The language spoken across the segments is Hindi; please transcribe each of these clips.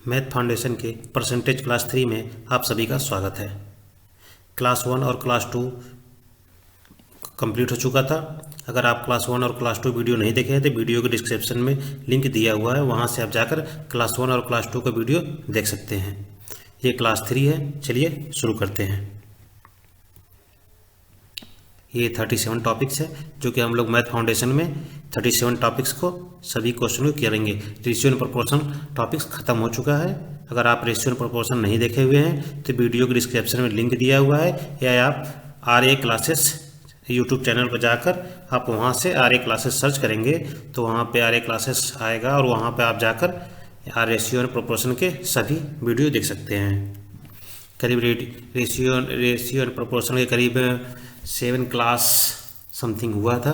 मैथ फाउंडेशन के परसेंटेज क्लास 3 में आप सभी का स्वागत है। क्लास 1 और क्लास 2 कंप्लीट हो चुका था। अगर आप क्लास 1 और क्लास 2 वीडियो नहीं देखे हैं तो वीडियो के डिस्क्रिप्शन में लिंक दिया हुआ है, वहां से आप जाकर क्लास 1 और क्लास 2 का वीडियो देख सकते हैं। ये क्लास 3 है। चलिए शुरू करते हैं। ये 37 टॉपिक्स है जो कि हम लोग मैथ फाउंडेशन में 37 टॉपिक्स को सभी क्वेश्चन को करेंगे। रेशियो एंड प्रोपोर्शन टॉपिक्स खत्म हो चुका है। अगर आप रेशियो एंड प्रोपोर्शन नहीं देखे हुए हैं तो वीडियो के डिस्क्रिप्शन में लिंक दिया हुआ है, या आप आर क्लासेस यूट्यूब चैनल पर जाकर आप वहां से आर क्लासेस सर्च करेंगे तो वहां पे आर क्लासेस आएगा और वहां पे आप जाकर रेशियो एंड प्रोपोर्शन के सभी वीडियो देख सकते हैं। करीब रेशियो एंड प्रोपोर्शन के करीब 7 क्लास समथिंग हुआ था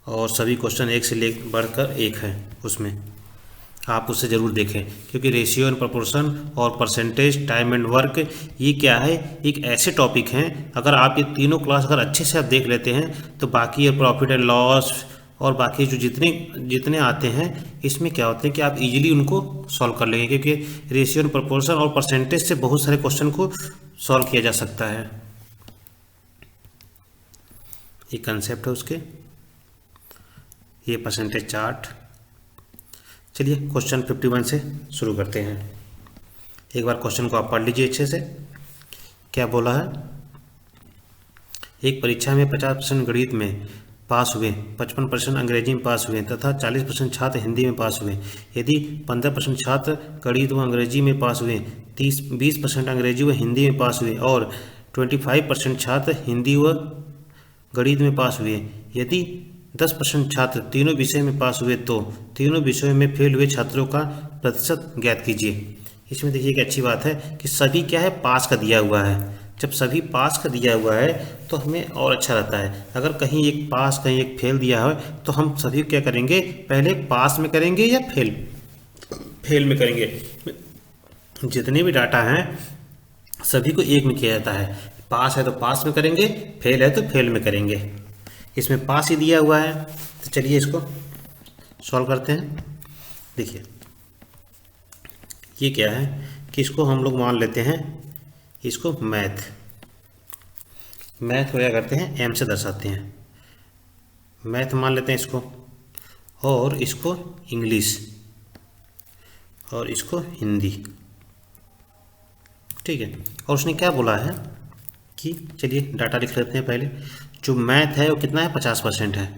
और सभी क्वेश्चन एक से ले बढ़कर एक है उसमें। आप उससे ज़रूर देखें, क्योंकि रेशियो एंड प्रोपोर्शन और परसेंटेज, टाइम एंड वर्क, ये क्या है, एक ऐसे टॉपिक हैं, अगर आप ये तीनों क्लास अगर अच्छे से आप देख लेते हैं तो बाकी ये प्रॉफिट एंड लॉस और बाकी जो जितने आते हैं इसमें क्या होते हैं कि आप इजीली उनको सॉल्व कर लेंगे, क्योंकि रेशियो एंड प्रोपोर्शन और परसेंटेज से बहुत सारे क्वेश्चन को सॉल्व किया जा सकता है। ये कंसेप्ट है उसके, ये परसेंटेज चार्ट। चलिए क्वेश्चन 51 से शुरू करते हैं। एक बार क्वेश्चन को आप पढ़ लीजिए अच्छे से। क्या बोला है, एक परीक्षा में 50% गणित में पास हुए, 55% अंग्रेजी में पास हुए तथा 40% छात्र हिंदी में पास हुए। यदि 15% छात्र गणित व अंग्रेजी में पास हुए, 20% अंग्रेजी व हिंदी में पास हुए और 25% छात्र हिंदी व गणित में पास हुए, यदि 10% छात्र तीनों विषय में पास हुए तो तीनों विषयों में फेल हुए छात्रों का प्रतिशत ज्ञात कीजिए। इसमें देखिए कि अच्छी बात है कि सभी क्या है, पास का दिया हुआ है। जब सभी पास का दिया हुआ है तो हमें और अच्छा रहता है। अगर कहीं एक पास कहीं एक फेल दिया है तो हम सभी क्या करेंगे, पहले पास में करेंगे या फेल में करेंगे। जितने भी डाटा हैं सभी को एक में किया जाता है। पास है तो पास में करेंगे, फेल है तो फेल में करेंगे। इसमें पास ही दिया हुआ है तो चलिए इसको सॉल्व करते हैं। देखिए ये क्या है कि इसको हम लोग मान लेते हैं, इसको मैथ को क्या करते हैं, एम से दर्शाते हैं। मैथ मान लेते हैं इसको, और इसको इंग्लिश और इसको हिंदी, ठीक है। और उसने क्या बोला है कि चलिए डाटा लिख लेते हैं पहले। जो मैथ है वो कितना है, 50% है।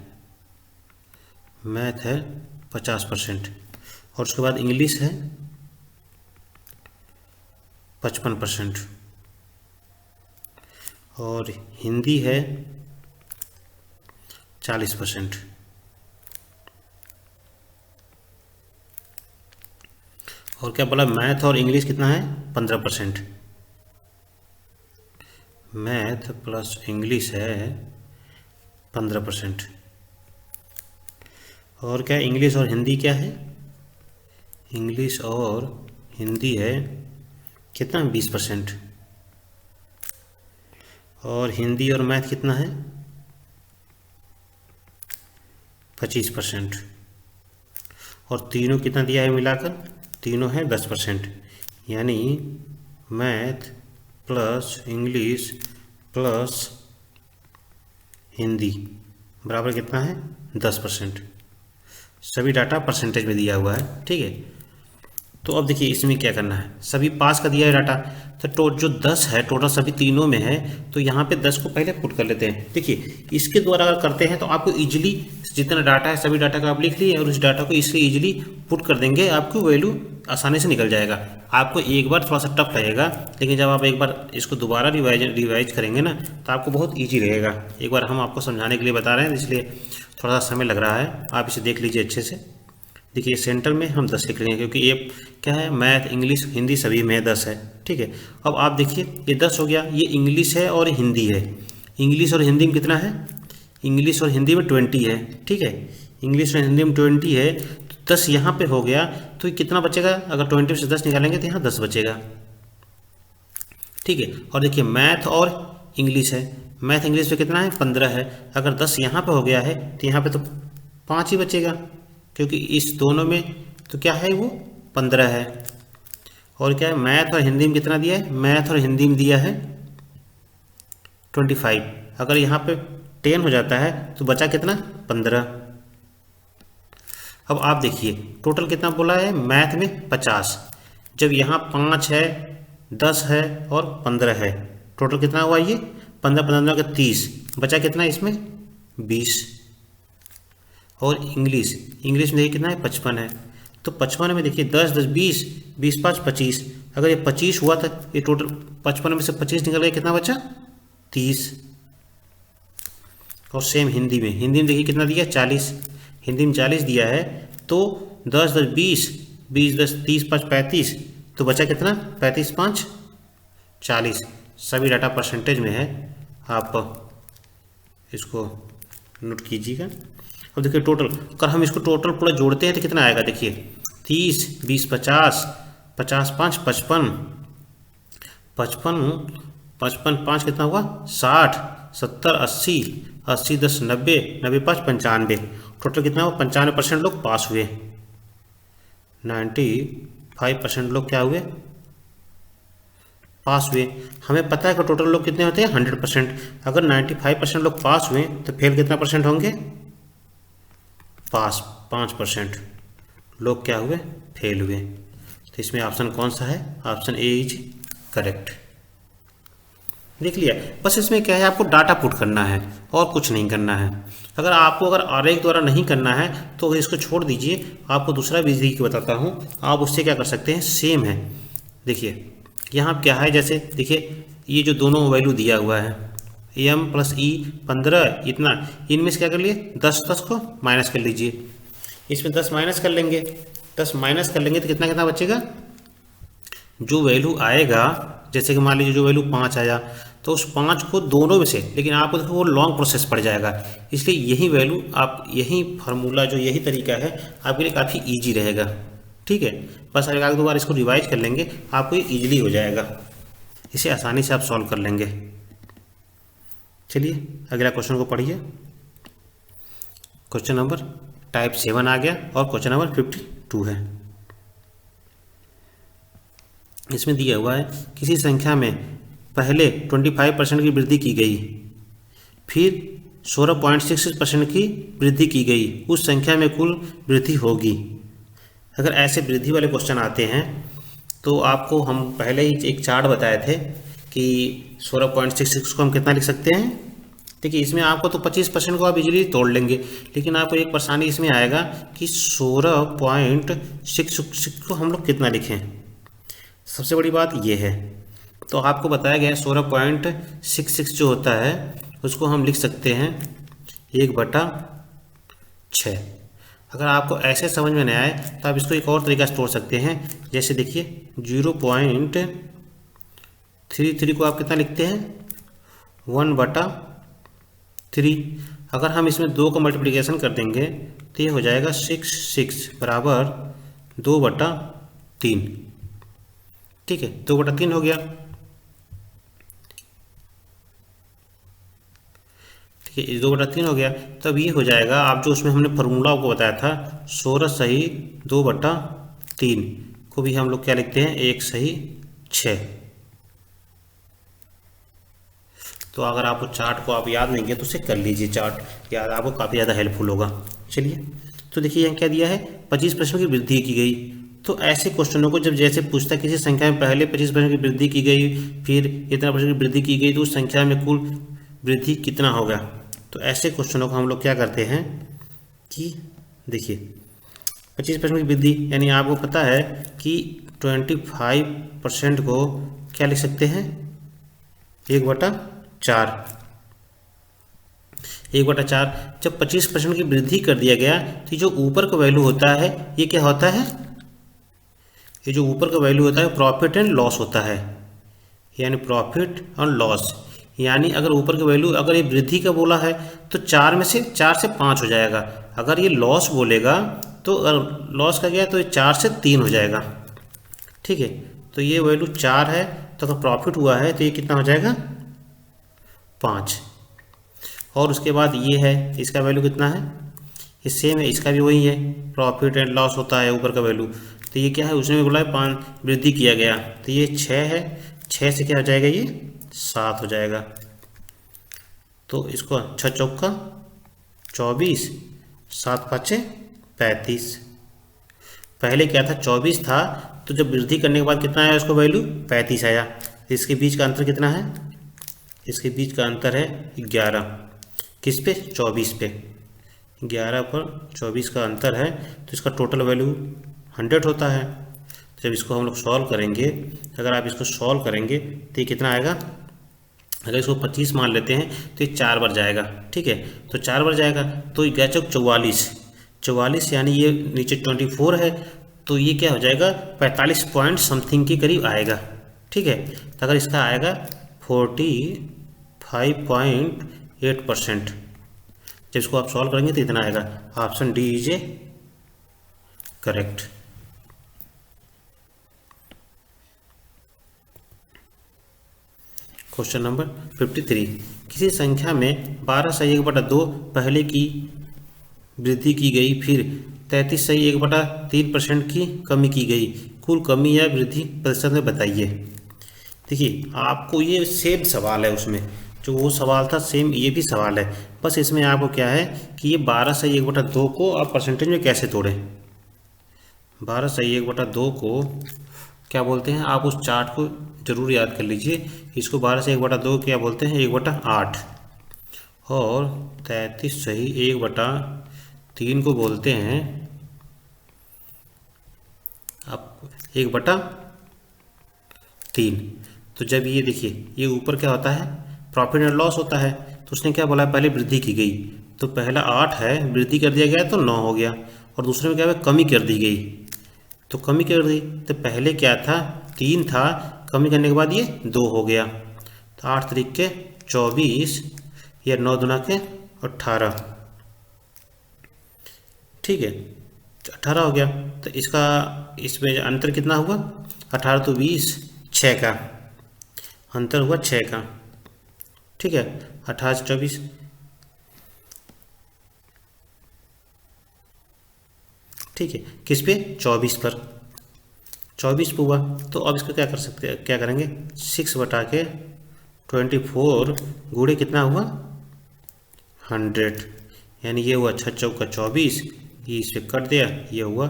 मैथ है 50% और उसके बाद इंग्लिश है 55% और हिंदी है 40%। और क्या बोला, मैथ और इंग्लिश कितना है, 15%। मैथ प्लस इंग्लिश है 15%। और क्या, इंग्लिश और हिंदी क्या है, इंग्लिश और हिंदी है कितना, 20%। और हिंदी और मैथ कितना है, 25%। और तीनों कितना दिया है मिलाकर, तीनों है 10%। यानी math plus English plus Hindi बराबर कितना है, 10%। सभी डाटा परसेंटेज में दिया हुआ है, ठीक है। तो अब देखिए इसमें क्या करना है, सभी पास का दिया है डाटा, तो जो 10 है टोटल सभी तीनों में है, तो यहाँ पे 10 को पहले पुट कर लेते हैं। देखिए इसके द्वारा अगर करते हैं तो आपको इजीली जितना डाटा है सभी डाटा का आप लिख लिए और उस डाटा को इससे इजीली पुट कर देंगे, आपको वैल्यू आसानी से निकल जाएगा। आपको एक बार थोड़ा सा टफ लगेगा, लेकिन जब आप एक बार इसको दोबारा रिवाइज करेंगे ना तो आपको बहुत ईजी रहेगा। एक बार हम आपको समझाने के लिए बता रहे हैं, इसलिए थोड़ा सा समय लग रहा है। आप इसे देख लीजिए अच्छे से। देखिए सेंटर में हम 10 लिख लेंगे, क्योंकि ये क्या है, मैथ इंग्लिश हिंदी सभी में 10 है, ठीक है। अब आप देखिए ये 10 हो गया, ये इंग्लिश है और हिंदी है। इंग्लिश और हिंदी में कितना है, इंग्लिश और हिंदी में 20 है, ठीक है। इंग्लिश और हिंदी में 20 है तो 10 यहाँ पे हो गया, तो ये कितना बचेगा, अगर 20 से 10 निकालेंगे तो यहाँ 10 बचेगा, ठीक है। और देखिए मैथ और इंग्लिश है, मैथ इंग्लिश में कितना है, 15 है। अगर 10 यहाँ पे हो गया है तो यहाँ पे तो 5 ही बचेगा, क्योंकि इस दोनों में तो क्या है, वो 15 है। और क्या है, मैथ और हिंदी में कितना दिया है, मैथ और हिंदी में दिया है 25। अगर यहाँ पे 10 हो जाता है तो बचा कितना, 15। अब आप देखिए टोटल कितना बोला है, मैथ में 50, जब यहाँ 5 है, 10 है और 15 है, टोटल कितना हुआ ये, 15 15 का 30, बचा कितना इसमें 20। और इंग्लिश में देखिए कितना है, 55 है। तो 55 में देखिए 10 10 20, 20 5 25, अगर ये 25 हुआ था, ये टोटल 55 में से 25 निकल गया, कितना बचा 30। और सेम हिंदी में देखिए कितना दिया, 40, हिंदी में 40 दिया है। तो 10 10 20, 20 10 30 5 35, तो बचा कितना, 35 5 40। सभी डाटा परसेंटेज में है, आप इसको नोट कीजिएगा। अब देखिए टोटल, अगर हम इसको टोटल पूरा जोड़ते हैं तो कितना आएगा, देखिए 30 20 50, 50 5 55, 55 5 कितना हुआ, 60 70 80, 80 10 90, 90 5 95, टोटल कितना हुआ, 95% लोग पास हुए, 95% लोग क्या हुए, पास हुए। हमें पता है कि टोटल लोग कितने होते हैं, 100%। अगर 95% लोग पास हुए तो फेल कितना परसेंट होंगे, पास 5% लोग क्या हुए, फेल हुए। तो इसमें ऑप्शन कौन सा है, ऑप्शन ए इज करेक्ट। देख लिया, बस इसमें क्या है, आपको डाटा पुट करना है और कुछ नहीं करना है। अगर आरेख द्वारा नहीं करना है तो इसको छोड़ दीजिए, आपको दूसरा विधि की बताता हूँ, आप उससे क्या कर सकते हैं, सेम है। देखिए यहाँ क्या है, जैसे देखिए ये जो दोनों वैल्यू दिया हुआ है m + e 15 इतना, इनमें से क्या कर लिए, 10 को माइनस कर लीजिए, इसमें 10 माइनस कर लेंगे, 10 माइनस कर लेंगे तो कितना कितना बचेगा, जो वैल्यू आएगा, जैसे कि मान लीजिए जो वैल्यू 5 आया, तो उस 5 को दोनों में से, लेकिन आपको देखो वो लॉन्ग प्रोसेस पड़ जाएगा, इसलिए यही वैल्यू आप, यही फार्मूला जो यही तरीका है आपके लिए काफ़ी ईजी रहेगा। ठीक है, बस अगर एक दो बार इसको रिवाइज कर लेंगे आपको ये ईजिली हो जाएगा, इसे आसानी से आप सॉल्व कर लेंगे। चलिए अगला क्वेश्चन को पढ़िए। क्वेश्चन नंबर टाइप 7 आ गया और क्वेश्चन नंबर 52 है। इसमें दिया हुआ है किसी संख्या में पहले 25% की वृद्धि की गई, फिर 16.66% की वृद्धि की गई, उस संख्या में कुल वृद्धि होगी। अगर ऐसे वृद्धि वाले क्वेश्चन आते हैं तो आपको हम पहले ही एक चार्ट बताए थे कि 16.66 को हम कितना लिख सकते हैं। देखिए इसमें आपको तो 25% को आप इजीली तोड़ लेंगे, लेकिन आपको एक परेशानी इसमें आएगा कि 16.66 को हम लोग कितना लिखें। सबसे बड़ी बात ये है, तो आपको बताया गया है 16.66 जो होता है उसको हम लिख सकते हैं 1/6। अगर आपको ऐसे समझ में नहीं आए तो आप इसको एक और तरीका से तोड़ सकते हैं। जैसे देखिए 0.33 को आप कितना लिखते हैं, 1/3। अगर हम इसमें 2 का मल्टीप्लिकेशन कर देंगे तो ये हो जाएगा 6 बराबर 2/3। ठीक है, 2/3 हो गया। ठीक है, 2/3 हो गया। तब ये हो जाएगा, आप जो उसमें हमने फार्मूला आपको बताया था 16 सही 2/3 को भी हम लोग क्या लिखते हैं, 1 सही 6। तो अगर आपको चार्ट को आप याद नहीं किया तो उसे कर लीजिए, चार्ट याद आपको काफ़ी ज़्यादा हेल्पफुल होगा। चलिए तो देखिए यहाँ क्या दिया है, 25% की वृद्धि की गई। तो ऐसे क्वेश्चनों को जब जैसे पूछता है किसी संख्या में पहले 25% की वृद्धि की गई, फिर इतना % की वृद्धि की गई, तो उस संख्या में कुल वृद्धि कितना होगा। तो ऐसे क्वेश्चनों को हम लोग क्या करते हैं कि देखिए 25% की वृद्धि, यानी आपको पता है कि 25% को क्या लिख सकते हैं, 1/4। 1/4 जब 25% की वृद्धि कर दिया गया तो जो ऊपर का वैल्यू होता है ये क्या होता है, ये जो ऊपर का वैल्यू होता है प्रॉफिट एंड लॉस होता है, यानी प्रॉफिट और लॉस। यानी अगर ऊपर का वैल्यू, अगर ये वृद्धि का बोला है तो 4 से 5 हो जाएगा। अगर ये लॉस बोलेगा तो लॉस का गया तो ये 4 से 3 हो जाएगा। ठीक है, तो ये वैल्यू 4 है, तो अगर प्रॉफिट हुआ है तो ये कितना हो जाएगा, 5। और उसके बाद ये है, इसका वैल्यू कितना है, ये सेम है, इसका भी वही है, प्रॉफिट एंड लॉस होता है ऊपर का वैल्यू। तो ये क्या है, उसने बोला है 5 वृद्धि किया गया, तो ये 6 है, 6 से क्या हो जाएगा, ये 7 हो जाएगा। तो इसको 6 चौका 24, 7 पाँचे 35। पहले क्या था, 24 था, तो जब वृद्धि करने के बाद कितना आया उसको वैल्यू 35 आया। इसके बीच का अंतर कितना है, इसके बीच का अंतर है 11। किस पे, 24 पे, 11 पर 24 का अंतर है, तो इसका टोटल वैल्यू 100 होता है। तो जब इसको हम लोग सॉल्व करेंगे, अगर आप इसको सॉल्व करेंगे तो ये कितना आएगा, अगर इसको 25 मान लेते हैं तो ये 4 बार जाएगा, ठीक है। तो 4 बार जाएगा तो ये गया 44, यानी ये नीचे 24 है, तो ये क्या हो जाएगा 45 पॉइंट समथिंग के करीब आएगा, ठीक है। तो अगर इसका आएगा 45.8%, जब इसको आप सॉल्व करेंगे तो इतना आएगा। Option D is a correct. Question number 53, किसी संख्या में 12/1/2 पहले की वृद्धि की गई, फिर 33/1/3% की कमी की गई, कुल कमी या वृद्धि प्रतिशत में बताइए। देखिए आपको ये सेम सवाल है, उसमें जो वो सवाल था सेम ये भी सवाल है, बस इसमें आपको क्या है कि ये 12/1/2 को आप परसेंटेज में कैसे तोड़ें। 12/1/2 को क्या बोलते हैं, आप उस चार्ट को जरूर याद कर लीजिए। इसको 12/1/2 क्या बोलते हैं, 1/8, और 33/1/3 को बोलते हैं आप 1/3। तो जब ये देखिए ये ऊपर क्या होता है, प्रॉफिट एंड लॉस होता है, तो उसने क्या बोला, पहले वृद्धि की गई, तो पहला 8 है, वृद्धि कर दिया गया तो 9 हो गया, और दूसरे में क्या है, कमी कर दी गई, तो कमी कर दी, तो पहले क्या था 3 था, कमी करने के बाद ये 2 हो गया, तो 8 तरीक के 24 या 9 दूना के 18, ठीक है, 18 हो गया। तो इसका इसमें अंतर कितना हुआ, 18 तो 20, 6 का अंतर हुआ, 6 का, ठीक है। 18 से 24, ठीक है, किस पे, 24 पर, 24 पे हुआ। तो अब इसका क्या कर सकते हैं, क्या करेंगे, 6/24 गुणे कितना हुआ 100, यानी ये हुआ 6 चौका 24, ये इससे कट दिया, ये हुआ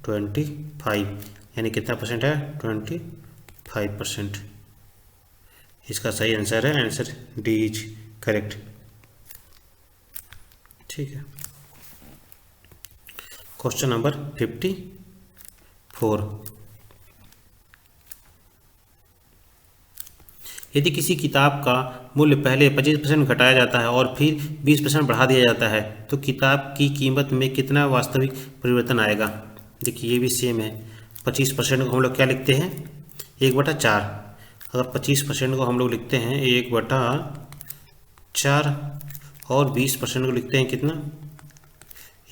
25, यानी कितना परसेंट है, 25%। इसका सही आंसर है, आंसर डी इज करेक्ट, ठीक है। क्वेश्चन नंबर 54, यदि किसी किताब का मूल्य पहले 25% घटाया जाता है और फिर 20% बढ़ा दिया जाता है, तो किताब की कीमत में कितना वास्तविक परिवर्तन आएगा। देखिए ये भी सेम है, 25% को हम लोग क्या लिखते हैं, 1/4। अगर 25% को हम लोग लिखते हैं 1/4, और 20% को लिखते हैं कितना,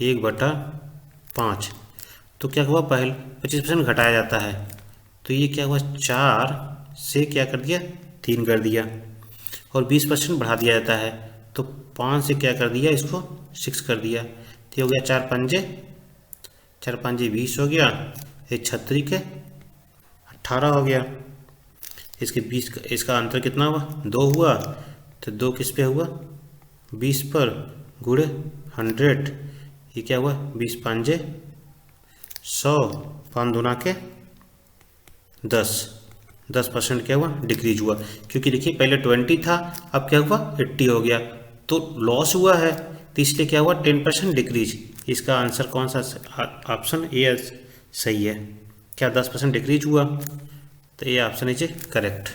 1/5, तो क्या हुआ, पहले 25% घटाया जाता है, तो ये क्या हुआ, 4 से क्या कर दिया, 3 कर दिया, और 20% बढ़ा दिया जाता है, तो 5 से क्या कर दिया, इसको 6 कर दिया, तो हो गया 4 पंजे 20 हो गया, ये 36 के 18 हो गया। इसके 20 का इसका अंतर कितना हुआ, 2 हुआ, तो 2 किस पे हुआ, 20 पर गुणे 100, ये क्या हुआ, 20 पंजे 100, 5 दूना के 10% क्या हुआ, डिक्रीज हुआ, क्योंकि देखिए पहले 20 था, अब क्या हुआ 80 हो गया, तो लॉस हुआ है, तो इसलिए क्या हुआ 10% डिक्रीज। इसका आंसर कौन सा, ऑप्शन ए सही है, क्या 10% डिक्रीज हुआ, तो ये option is correct.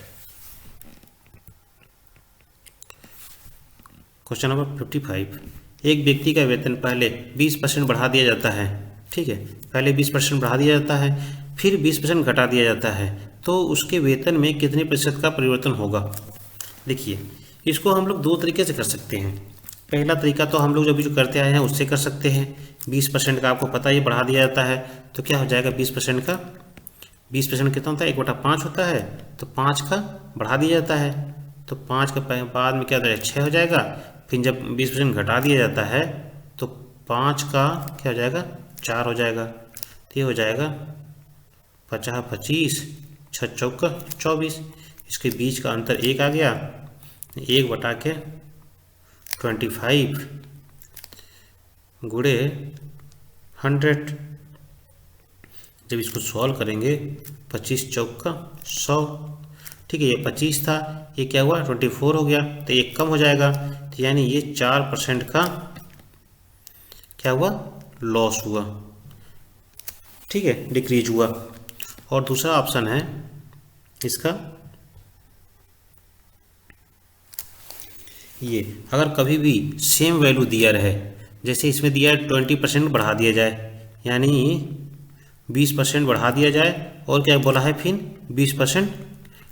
Question number 55, एक व्यक्ति का वेतन पहले 20% बढ़ा दिया जाता है, ठीक है, पहले 20% बढ़ा दिया जाता है, फिर 20% घटा दिया जाता है, तो उसके वेतन में कितने प्रतिशत का परिवर्तन होगा। देखिए इसको हम लोग 2 तरीके से कर सकते हैं। पहला तरीका तो हम लोग अभी जो करते आए हैं उससे कर सकते हैं, 20% का आपको पता ही बढ़ा दिया जाता है, तो क्या हो जाएगा 20% का, 20% कितना होता है, 1/5 होता है, तो 5 का बढ़ा दिया जाता है, तो 5 के बाद में क्या होता है, 6 हो जाएगा, फिर जब 20% घटा दिया जाता है तो 5 का क्या हो जाएगा, 4 हो जाएगा, तो ये हो जाएगा 50 25, 6 चौका 24, इसके बीच का अंतर 1 आ गया, 1 बटा के 25 गुणे 100। जब इसको सॉल्व करेंगे 25 चौका 100, ठीक है, ये 25 था, ये क्या हुआ 24 हो गया, तो एक कम हो जाएगा, तो यानी ये 4% का क्या हुआ लॉस हुआ, ठीक है, डिक्रीज हुआ। और दूसरा ऑप्शन है इसका ये, अगर कभी भी सेम वैल्यू दिया रहे, जैसे इसमें दिया है 20% बढ़ा दिया जाए, यानी 20% बढ़ा दिया जाए, और क्या बोला है फिर 20%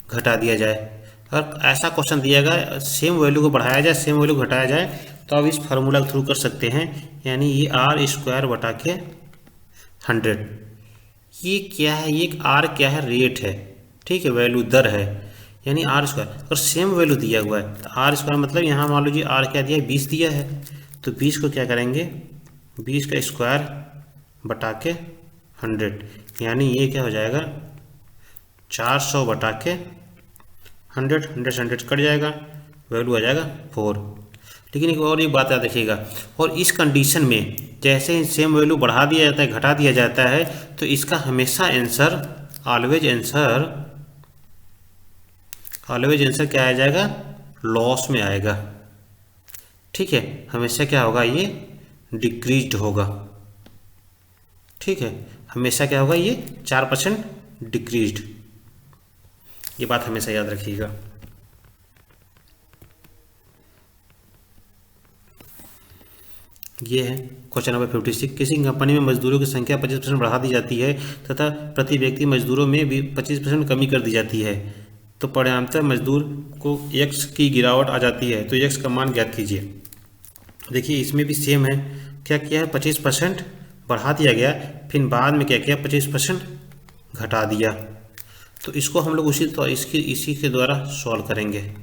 घटा दिया जाए। अगर ऐसा क्वेश्चन दिया गया सेम वैल्यू को बढ़ाया जाए सेम वैल्यू घटाया जाए, तो आप इस फार्मूला के थ्रू कर सकते हैं, यानी ये r² बटा के 100। ये क्या है, ये r क्या है, रेट है, ठीक है, वैल्यू दर है, यानी r²। और सेम वैल्यू दिया हुआ है तो r² मतलब यहाँ मान लीजिए r क्या दिया है 20 दिया है, तो 20 को क्या करेंगे 20 का स्क्वायर बटा के 100, यानी ये क्या हो जाएगा 400 बटा के 100, 100 कट जाएगा, वैल्यू आ जाएगा 4। लेकिन एक और एक बात याद रखिएगा, और इस कंडीशन में जैसे ही सेम वैल्यू बढ़ा दिया जाता है घटा दिया जाता है, तो इसका हमेशा आंसर ऑलवेज आंसर क्या आ जाएगा लॉस में आएगा, ठीक है, हमेशा क्या होगा ये डिक्रीज्ड होगा, ठीक है, हमेशा क्या होगा ये 4% डिक्रीज्ड, ये बात हमेशा याद रखिएगा। ये है क्वेश्चन नंबर 56। किसी कंपनी में मजदूरों की संख्या 25% बढ़ा दी जाती है तथा प्रति व्यक्ति मजदूरों में भी 25% कमी कर दी जाती है, तो परिणामतः मजदूर को x की गिरावट आ जाती है, तो x का मान ज्ञात कीजिए। देखिए इसमें भी सेम है, क्या किया है 25% बढ़ा दिया गया, फिर बाद में क्या किया 25% घटा दिया, तो इसको हम लोग इसी के द्वारा सॉल्व करेंगे,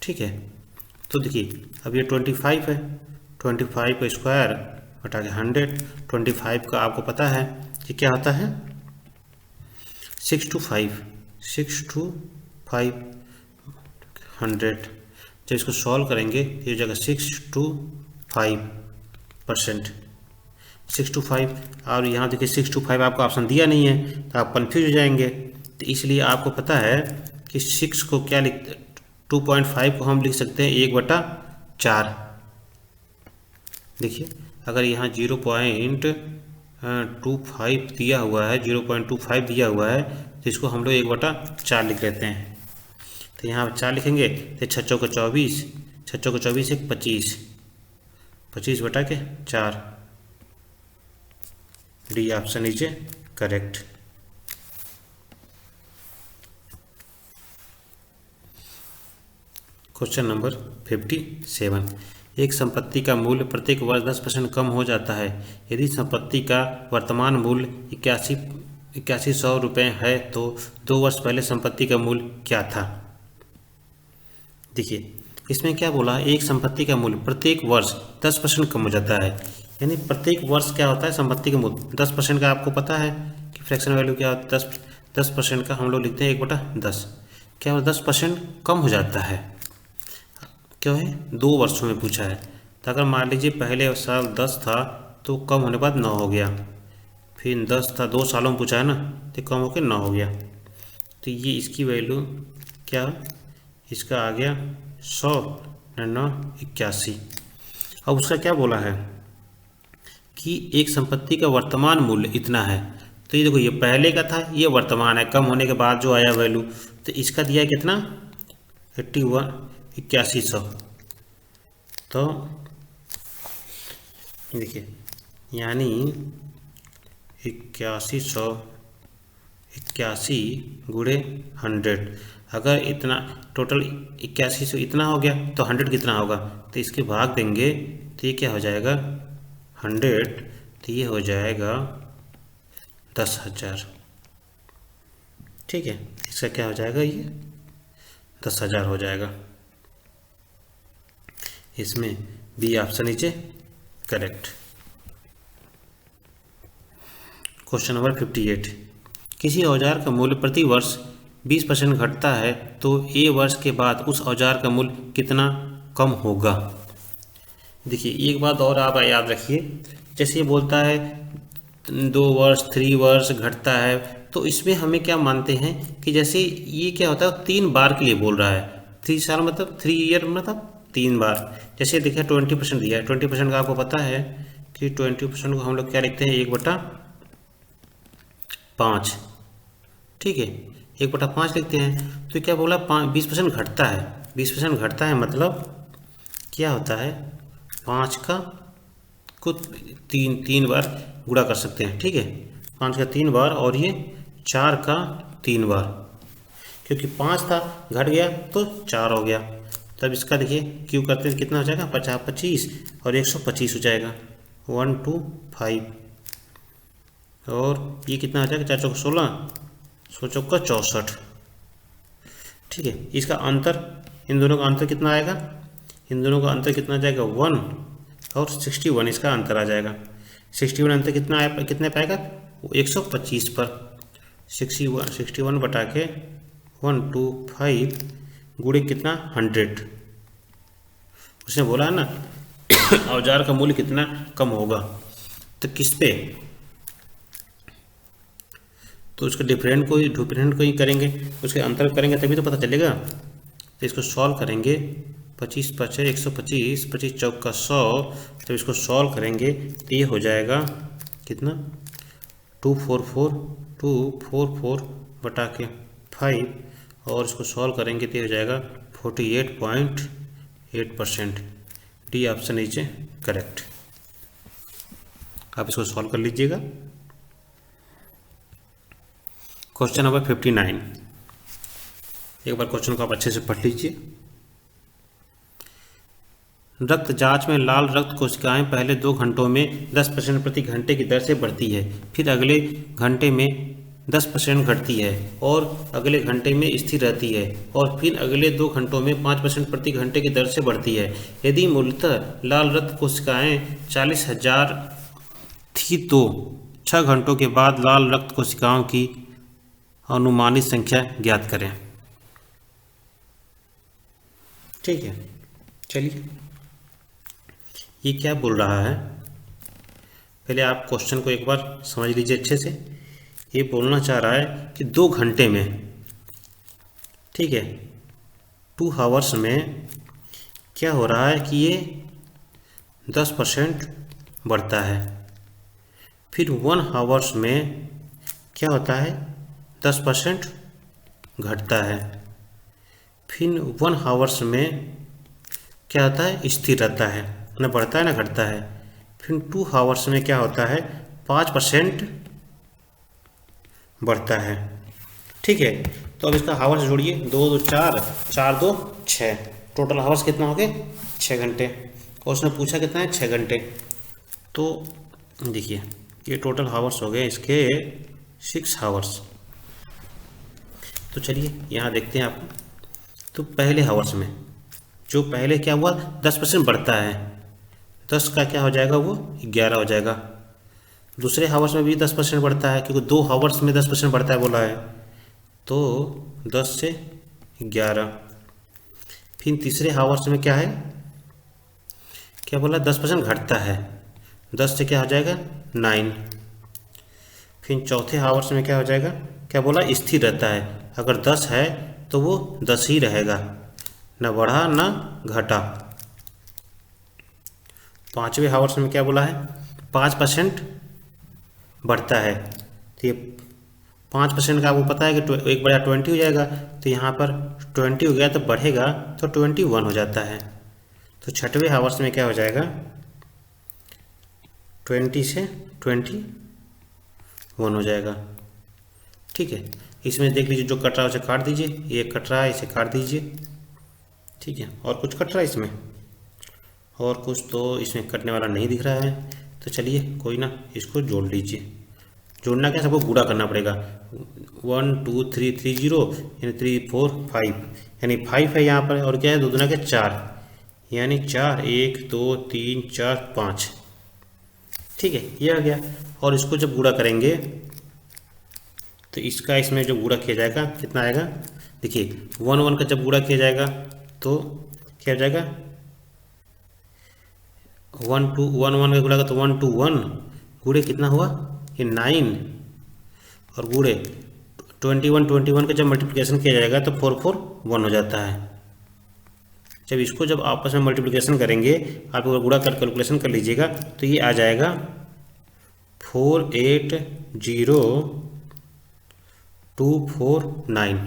ठीक है। तो देखिए अब ये 25 है, 25 का स्क्वायर बटा के 100, 25 का आपको पता है कि क्या होता है 6 to 5, 100। जब इसको सॉल्व करेंगे तो ये जगह 6 to 5%, 6 to 5, और यहाँ देखिए 6 to 5 आपको ऑप्शन दिया नहीं है तो आप कंफ्यूज हो जाएंगे, तो इसलिए आपको पता है कि 6 को क्या लिखते 2.5 को हम लिख सकते हैं 1/4। देखिए अगर यहाँ 0.25 दिया हुआ है, 0.25 दिया हुआ है, तो इसको हम लोग 1/4 लिख लेते हैं, तो यहाँ 4 लिखेंगे तो 6 चौका 24, 6 चौका 24 एक 25, 25 बटा के 4, डी ऑप्शन नीचे करेक्ट। Question number 57। एक संपत्ति का मूल्य प्रत्येक वर्ष 10% कम हो जाता है। यदि संपत्ति का वर्तमान मूल्य 8100 रुपये है तो 2 वर्ष पहले संपत्ति का मूल्य क्या था। देखिए इसमें क्या बोला, एक संपत्ति का मूल्य प्रत्येक वर्ष 10% कम हो जाता है, यानी प्रत्येक वर्ष क्या होता है संपत्ति का मूल्य 10% का आपको पता है कि फ्रैक्शन वैल्यू क्या होता है 10% का हम लोग लिखते हैं 1/10, क्या होता है 10% कम हो जाता है, क्यों है 2 वर्षों में पूछा है, तो अगर मान लीजिए पहले साल 10 था तो कम होने बाद 9 हो गया, फिर 10 था 2 सालों में पूछा है ना, तो कम होकर 9 हो गया, तो ये इसकी वैल्यू क्या इसका आ गया 100 9 81। अब उसका क्या बोला है कि एक संपत्ति का वर्तमान मूल्य इतना है, तो ये देखो ये पहले का था ये वर्तमान है, कम होने के बाद जो आया वैल्यू, तो इसका दिया है कितना 8100। तो देखिए यानी 81 गुणे 100, अगर इतना टोटल 8100 इतना हो गया तो 100 कितना होगा, तो इसके भाग देंगे तो ये क्या हो जाएगा 100, तो ये हो जाएगा 10,000, ठीक है, इसका क्या हो जाएगा ये 10,000 हो जाएगा, इसमें बी ऑप्शन नीचे करेक्ट। Question number 58। किसी औजार का मूल्य प्रति वर्ष 20% घटता है तो ए वर्ष के बाद उस औजार का मूल्य कितना कम होगा। देखिए एक बात और आप याद रखिए, जैसे ये बोलता है 2 वर्ष 3 वर्ष घटता है, तो इसमें हमें क्या मानते हैं कि जैसे ये क्या होता है 3 बार के लिए बोल रहा है। 3 साल मतलब 3 ईयर मतलब 3 बार। जैसे देखिए 20% दिया है, 20% का आपको पता है कि 20% को हम लोग क्या लिखते हैं 1/5, ठीक है 1/5 लिखते हैं। तो क्या बोला 20% घटता है, 20% घटता है मतलब क्या होता है 5 का को 3 बार गुणा कर सकते हैं, ठीक है 5 का 3 बार और ये 4 का 3 बार, क्योंकि 5 था घट गया तो 4 हो गया। तब इसका देखिए क्यू करते हैं कितना हो जाएगा 50 25 और 125 हो जाएगा 125 और ये कितना हो जाएगा 4 चौक 16 16 चौका 64, ठीक है। इसका अंतर इन दोनों का अंतर कितना आएगा, इन दोनों का अंतर कितना जाएगा 1 और 61 इसका अंतर आ जाएगा। 61 अंतर कितना आया कितने पाएगा 125 पर 61 बटा के 125 गुणे कितना 100। उसने बोला है ना औजार का मूल्य कितना कम होगा, तो किस पे, तो उसके डिफरेंट को ही करेंगे, उसके अंतर करेंगे तभी तो पता चलेगा। तो इसको सॉल्व करेंगे 25 5 125 25 चौक का 100, तो इसको सॉल्व करेंगे तो ये हो जाएगा कितना 244 बटा के 5 और इसको सॉल्व करेंगे तो ये हो जाएगा 48.8%। D option is correct. आप इसको सॉल्व कर लीजिएगा। क्वेश्चन नंबर 59, एक बार क्वेश्चन को आप अच्छे से पढ़ लीजिए। रक्त जांच में लाल रक्त कोशिकाएं पहले 2 घंटों में 10% प्रति घंटे की दर से बढ़ती है, फिर अगले घंटे में 10% घटती है और अगले घंटे में स्थिर रहती है और फिर अगले 2 घंटों में 5% प्रति घंटे की दर से बढ़ती है। यदि मूलतः लाल रक्त कोशिकाएं 40,000 थी तो 6 घंटों के बाद लाल रक्त कोशिकाओं की अनुमानित संख्या ज्ञात करें। ठीक है, चलिए ये क्या बोल रहा है, पहले आप क्वेश्चन को एक बार समझ लीजिए अच्छे से। ये बोलना चाह रहा है कि 2 घंटे में, ठीक है 2 आवर्स में क्या हो रहा है कि ये 10% बढ़ता है, फिर 1 आवर्स में क्या होता है 10% घटता है, फिर 1 आवर्स में क्या होता है स्थिर रहता है, न बढ़ता है ना घटता है, फिर 2 आवर्स में क्या होता है 5% बढ़ता है। ठीक है, तो अब इसका हावर्स जोड़िए 2 2 4 4 2 6, टोटल हावर्स कितना हो गए 6 घंटे, और उसने पूछा कितना है 6 घंटे। तो देखिए ये टोटल हावर्स हो गए इसके 6 हावर्स। तो चलिए यहाँ देखते हैं आप, तो पहले हावर्स में जो पहले क्या हुआ 10% बढ़ता है, 10 का क्या हो जाएगा वो 11 हो जाएगा। दूसरे हावर्स में भी 10% बढ़ता है क्योंकि 2 हावर्स में 10% बढ़ता है बोला है, तो 10 से 11। फिर तीसरे हावर्स में क्या है, क्या बोला 10% घटता है, 10 से क्या हो जाएगा 9। फिर चौथे हावर्स में क्या हो जाएगा, क्या बोला स्थिर रहता है, अगर 10 है तो वो 10 ही रहेगा, ना बढ़ा ना घटा। पांचवें हावर्स में क्या बोला है 5% बढ़ता है, तो ये 5% का आपको पता है कि 1/20 हो जाएगा, तो यहाँ पर 20 हो गया तो बढ़ेगा तो 21 हो जाता है। तो छठवें हावर्स में क्या हो जाएगा 20 से 21 हो जाएगा। ठीक है, इसमें देख लीजिए जो कट रहा है उसे काट दीजिए, ये कट रहा है इसे काट दीजिए। ठीक है, और कुछ कट रहा है इसमें, और कुछ तो इसमें कटने वाला नहीं दिख रहा है, तो चलिए कोई ना इसको जोड़ लीजिए। जोड़ना क्या सबको गुणा करना पड़ेगा, 1 2 3 3 0 यानी 3 4 5 यानी 5 है यहाँ पर, और क्या है 2 दूना के 4 यानी 4 1 2 3 4 5। ठीक है, ये आ गया, और इसको जब गुणा करेंगे तो इसका इसमें जो गुणा किया जाएगा कितना आएगा, देखिए 1 1 का जब गुणा किया जाएगा तो क्या हो जाएगा, 1 2 1 1 का गुणा का तो 1 2 1 गुणे कितना हुआ ये 9 और गुणे 21 का जब मल्टीप्लिकेशन किया जाएगा तो 4 4 1 हो जाता है। जब इसको जब आपस में मल्टीप्लिकेशन करेंगे आप अगर गुणा कर कैलकुलेशन कर लीजिएगा तो ये आ जाएगा 480249।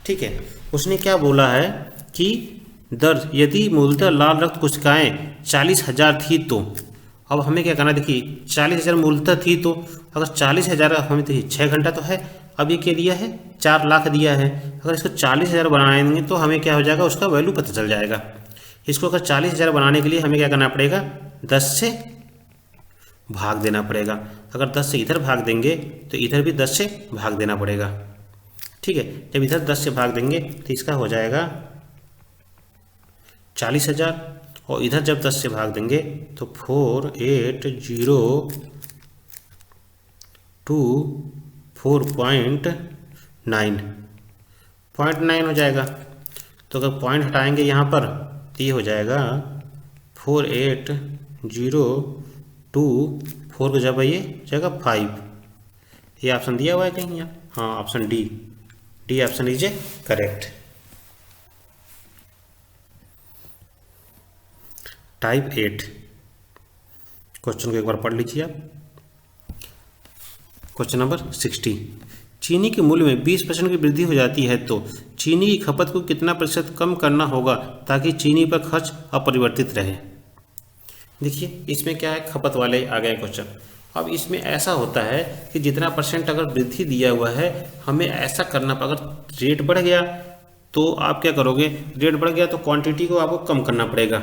ठीक है, उसने क्या बोला है कि दर्ज यदि मूलतः लाल रक्त कोशिकाएं 40,000 थी तो, अब हमें क्या करना है, देखिए 40,000 मूलतः थी तो अगर 40,000 हमें देखिए 6 घंटा तो है, अब ये क्या दिया है 4 लाख दिया है, अगर इसको 40,000 बनाएंगे तो हमें क्या हो जाएगा उसका वैल्यू पता चल जाएगा। इसको अगर 40,000 बनाने के लिए हमें क्या करना पड़ेगा 10 से भाग देना पड़ेगा, अगर 10 से इधर भाग देंगे तो इधर भी 10 से भाग देना पड़ेगा। ठीक है, जब इधर 10 से भाग देंगे तो इसका हो जाएगा 40,000 और इधर जब 10 से भाग देंगे तो 4,802.9 हो जाएगा। तो अगर पॉइंट हटाएंगे यहाँ पर तो ये हो जाएगा 4,802 का जब ये जाएगा 5। ये ऑप्शन दिया हुआ है कहीं यहाँ, हाँ option D option is correct. Type 8 question को एक बार पढ़ लीजिए आप। क्वेश्चन नंबर 60, चीनी के मूल्य में 20% की वृद्धि हो जाती है तो चीनी की खपत को कितना प्रतिशत कम करना होगा ताकि चीनी पर खर्च अपरिवर्तित रहे। देखिए इसमें क्या है, खपत वाले आ गए क्वेश्चन। अब इसमें ऐसा होता है कि जितना परसेंट अगर वृद्धि दिया हुआ है हमें ऐसा करना, अगर रेट बढ़ गया तो आप क्या करोगे, रेट बढ़ गया तो क्वांटिटी को आपको कम करना पड़ेगा,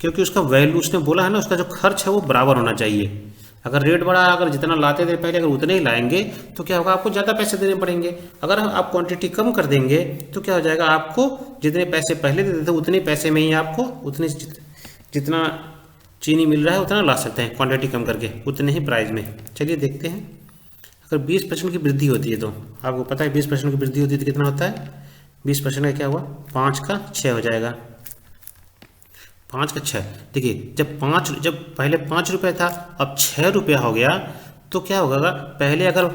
क्योंकि उसका वैल्यू उसने बोला है ना, उसका जो खर्च है वो बराबर होना चाहिए। अगर रेट बढ़ा, अगर जितना लाते थे पहले अगर उतने ही लाएंगे तो क्या होगा, आपको ज़्यादा पैसे देने पड़ेंगे। अगर आप क्वांटिटी कम कर देंगे तो क्या हो जाएगा, आपको जितने पैसे पहले देते थे उतने पैसे में ही आपको उतने जितना चीनी मिल रहा है उतना ला सकते हैं, क्वांटिटी कम करके उतने ही प्राइस में। चलिए देखते हैं, अगर 20% की वृद्धि होती है तो आपको पता है 20% की वृद्धि होती है तो कितना होता है, 20% का क्या हुआ 5 का 6 हो जाएगा, 5 का 6। देखिए जब पहले 5 रुपये था अब 6 रुपया हो गया तो क्या होगा, पहले अगर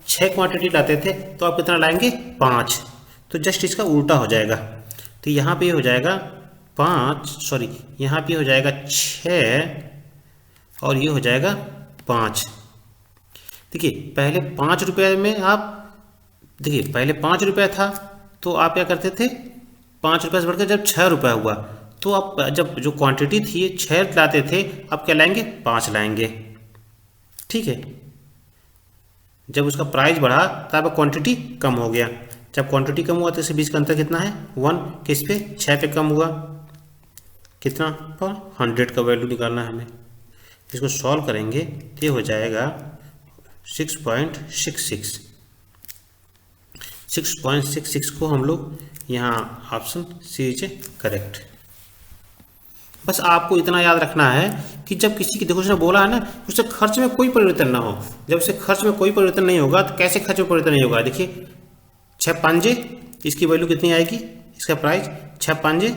6 क्वांटिटी लाते थे तो आप कितना लाएंगे 5, तो जस्ट इसका उल्टा हो जाएगा। तो यहाँ पे हो जाएगा 5, यहाँ पे हो जाएगा 6 और ये हो जाएगा 5। देखिए पहले 5 रुपये में आप, देखिए पहले 5 रुपया था तो आप क्या करते थे, 5 रुपये से बढ़कर जब 6 रुपया हुआ तो आप जब जो क्वांटिटी थी 6 लाते थे अब क्या लाएंगे 5 लाएंगे। ठीक है, जब उसका प्राइस बढ़ा तब क्वांटिटी कम हो गया, जब क्वांटिटी कम हुआ तो इसके बीच का अंतर कितना है 1, किस पे 6 पे कम हुआ, कितना पर 100 का वैल्यू निकालना है हमें। इसको सॉल्व करेंगे तो ये हो जाएगा 6.66 को हम लोग यहाँ ऑप्शन सी इज करेक्ट। बस आपको इतना याद रखना है कि जब किसी की, देखो उसने बोला है ना उससे खर्च में कोई परिवर्तन ना हो, जब उससे खर्च में कोई परिवर्तन नहीं होगा तो कैसे खर्च में परिवर्तन नहीं होगा। देखिए 6 5 इसकी वैल्यू कितनी आएगी, इसका प्राइस 6 5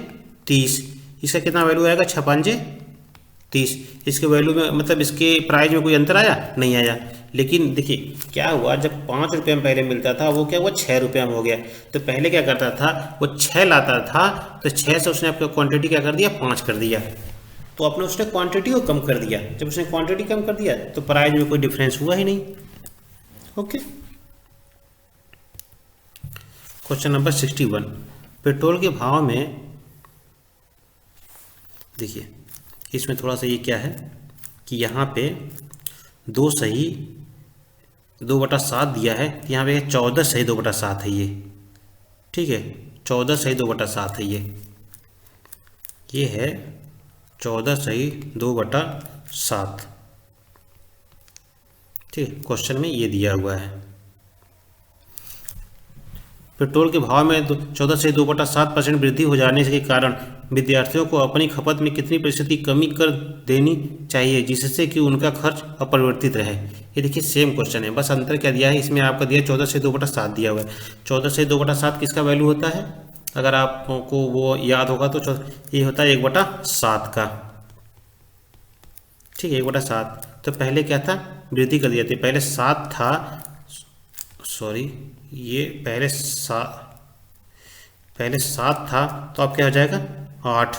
30, इसका कितना वैल्यू आएगा 6 5 30, इसके वैल्यू में मतलब इसके प्राइस में कोई अंतर आया नहीं आया। लेकिन देखिए क्या हुआ, जब 5 रुपये में पहले मिलता था वो क्या हुआ 6 रुपये में हो गया। तो पहले क्या करता था वो 6 लाता था तो 6 से उसने आपका क्वांटिटी क्या कर दिया 5 कर दिया, तो अपने उसने क्वांटिटी को कम कर दिया। जब उसने क्वांटिटी कम कर दिया तो प्राइस में कोई डिफरेंस हुआ ही नहीं। ओके, क्वेश्चन नंबर 61, पेट्रोल के भाव में, देखिए इसमें थोड़ा सा ये क्या है कि यहाँ पे 2 सही 2/7 दिया है, यहाँ पे 14 सही 2/7 है ये। ठीक है, 14 सही 2/7 है ये है 14 सही 2/7। ठीक है, क्वेश्चन में ये दिया हुआ है पेट्रोल के भाव में 14 से 2/7% वृद्धि हो जाने के कारण विद्यार्थियों को अपनी खपत में कितनी प्रतिशत की कमी कर देनी चाहिए जिससे कि उनका खर्च अपरिवर्तित रहे। ये देखिए सेम क्वेश्चन है, बस अंतर क्या दिया है, इसमें आपका दिया 14 से 2/7 दिया हुआ है। 14 से 2/7 किसका वैल्यू होता है, अगर आपको वो याद होगा तो ये होता है 1/7 का। ठीक है, 1/7। तो पहले क्या था, वृद्धि कर दिया था, पहले 7 था, सॉरी ये पहले 7 था तो अब क्या हो जाएगा 8।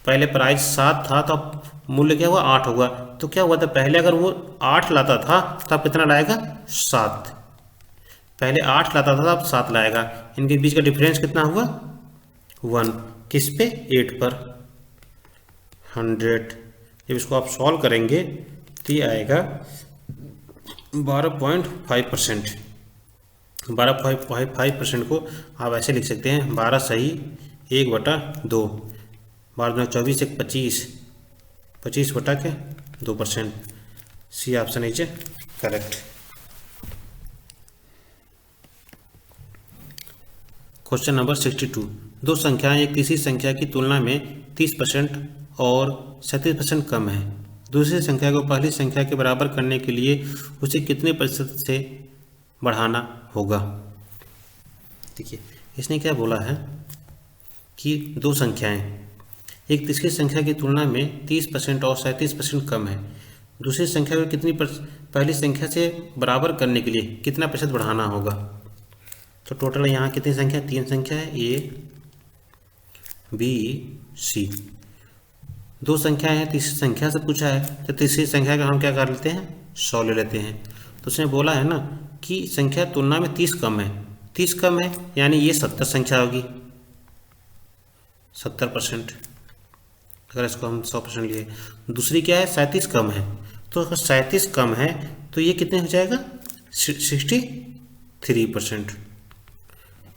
पहले प्राइस 7 था तो अब मूल्य क्या हुआ 8 हुआ। तो क्या हुआ था, पहले अगर वो 8 लाता था तो अब कितना लाएगा 7। पहले 8 लाता था तो अब 7 लाएगा। इनके बीच का डिफरेंस कितना हुआ 1, किस पे 8 पर 100। जब इसको आप सॉल्व करेंगे तो ये आएगा 12.5%। 12.5% को आप ऐसे लिख सकते हैं 12 सही 1/2, 12 24 1 25, 25/2%। C option is correct. Question number 62। दो संख्याएं एक तीसरी संख्या की तुलना में 30% और 37% कम है। दूसरी संख्या को पहली संख्या के बराबर करने के लिए उसे कितने प्रतिशत से बढ़ाना होगा। देखिए इसने क्या बोला है कि दो संख्याएं एक तीसरी संख्या की तुलना में 30% और 37% कम है। दूसरी संख्या को कितनी पहली संख्या से बराबर करने के लिए कितना प्रतिशत बढ़ाना होगा। तो टोटल यहाँ कितनी संख्या, 3 संख्या है, ए बी सी। 2 संख्याएं हैं, तीसरी संख्या से पूछा है तो तीसरी संख्या का हम क्या कर लेते हैं 100 ले लेते हैं। तो उसने बोला है ना कि संख्या तुलना में 30 कम है, 30 कम है यानी ये 70 संख्या होगी, 70%। अगर इसको हम 100% लिए, दूसरी क्या है 37 कम है, तो अगर 37 कम है तो ये कितने हो जाएगा 63%।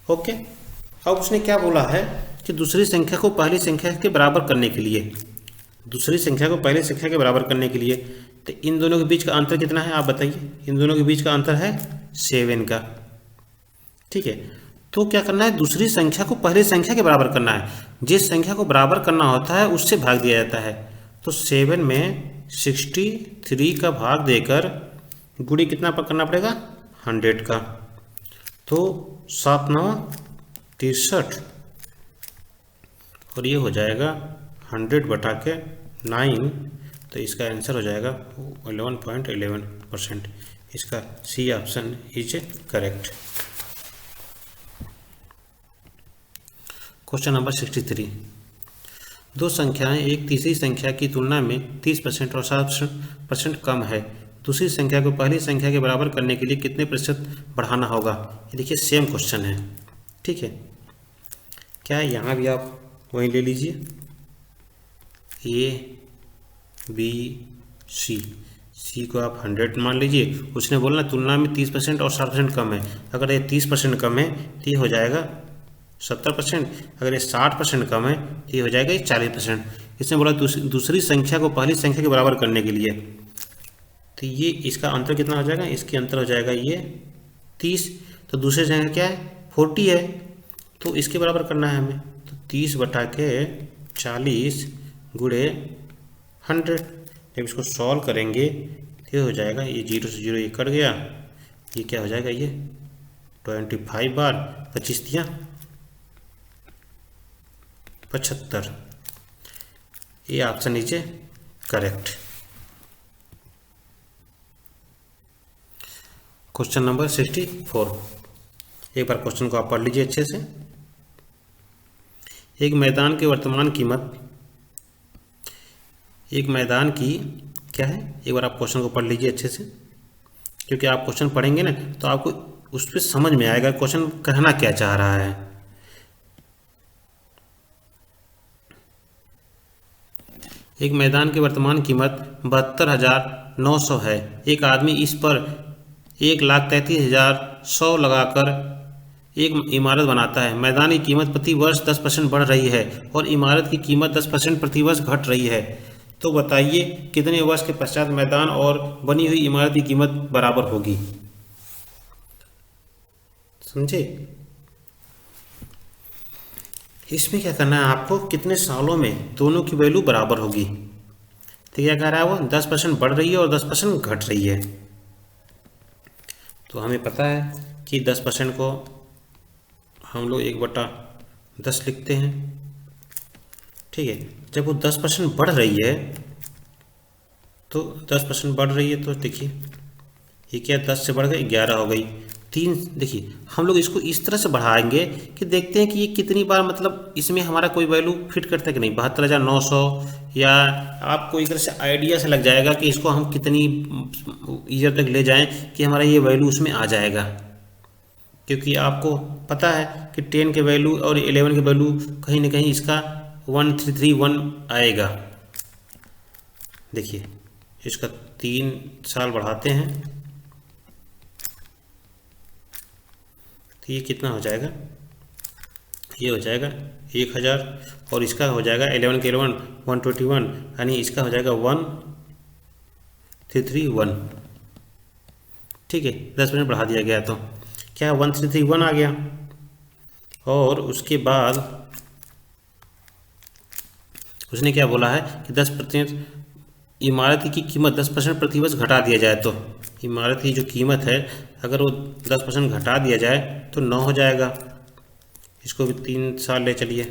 ओके। अब उसने क्या बोला है कि दूसरी संख्या को पहली संख्या के बराबर करने के लिए, दूसरी संख्या को पहली संख्या के बराबर करने के लिए, तो इन दोनों के बीच का अंतर कितना है आप बताइए। इन दोनों के बीच का अंतर है 7 का। ठीक है, तो क्या करना है, दूसरी संख्या को पहली संख्या के बराबर करना है। जिस संख्या को बराबर करना होता है उससे भाग दिया जाता है। तो 7 में 63 का भाग देकर गुणी कितना करना पड़ेगा 100 का। तो 7 9 63 और ये हो जाएगा 100/9। तो इसका आंसर हो जाएगा 11.11%। इसका C option is correct. Question number 63। दो संख्याएं एक तीसरी संख्या की तुलना में 30% और 60% कम है। दूसरी संख्या को पहली संख्या के बराबर करने के लिए कितने प्रतिशत बढ़ाना होगा। ये देखिए सेम क्वेश्चन है। ठीक है, क्या है यहाँ भी आप वहीं ले लीजिए, ए बी सी को आप 100 मान लीजिए। उसने बोला तुलना में 30% और 60% कम है। अगर ये 30% कम है तो ये हो जाएगा 70%। अगर ये 60% कम है तो ये हो जाएगा 40%। इसने बोला दूसरी संख्या को पहली संख्या के बराबर करने के लिए, तो ये इसका अंतर कितना हो जाएगा, इसके अंतर हो जाएगा ये 30। तो दूसरी संख्या क्या है 40 है, तो इसके बराबर करना है हमें। तो 30/40 गुणे 100। जब इसको सॉल्व करेंगे तो ये हो जाएगा, ये 0 से 0 ये कट गया, ये क्या हो जाएगा ये 25 बार 25 दिया 75। ये ऑप्शन नीचे करेक्ट। Question number 64। एक बार क्वेश्चन को आप पढ़ लीजिए अच्छे से। एक मैदान की वर्तमान कीमत, एक मैदान की क्या है, एक बार आप क्वेश्चन को पढ़ लीजिए अच्छे से, क्योंकि आप क्वेश्चन पढ़ेंगे ना तो आपको उस पर समझ में आएगा क्वेश्चन कहना क्या चाह रहा है। एक मैदान की वर्तमान कीमत 72,900 है। एक आदमी इस पर 1,33,100 लगाकर एक इमारत बनाता है। मैदान की कीमत प्रति वर्ष 10% बढ़ रही है और इमारत की कीमत 10% प्रति वर्ष घट रही है। तो बताइए कितने वर्ष के पश्चात मैदान और बनी हुई इमारत की कीमत बराबर होगी। समझे। इसमें क्या करना है आपको, कितने सालों में दोनों की वैल्यू बराबर होगी। तो क्या कह रहा है वो, 10% बढ़ रही है और 10% घट रही है। तो हमें पता है कि 10% को हम लोग 1/10 लिखते हैं। ठीक है, जब वो 10% बढ़ रही है तो 10% बढ़ रही है तो देखिए ये क्या, 10 से बढ़ गई 11 हो गई, 3। देखिए हम लोग इसको इस तरह से बढ़ाएंगे कि देखते हैं कि ये कितनी बार, मतलब इसमें हमारा कोई वैल्यू फिट करता है कि नहीं, 72,900, या आपको एक तरह से आइडिया से लग जाएगा कि इसको हम कितनी ईयर तक ले जाएं कि हमारा ये वैल्यू उसमें आ जाएगा। क्योंकि आपको पता है कि 10 के वैल्यू और 11 के वैल्यू कहीं ना कहीं इसका 1331 आएगा। देखिए इसका 3 साल बढ़ाते हैं तो ये कितना हो जाएगा, ये हो जाएगा 1000, और इसका हो जाएगा 11 के 11 121, यानी इसका हो जाएगा 1331। ठीक है, 10% बढ़ा दिया गया तो क्या 1331 आ गया। और उसके बाद उसने क्या बोला है कि 10% इमारत की कीमत 10% प्रतिवर्ष घटा दिया जाए, तो इमारत की जो कीमत है अगर वो 10% घटा दिया जाए तो 9 हो जाएगा। इसको भी 3 साल ले चलिए,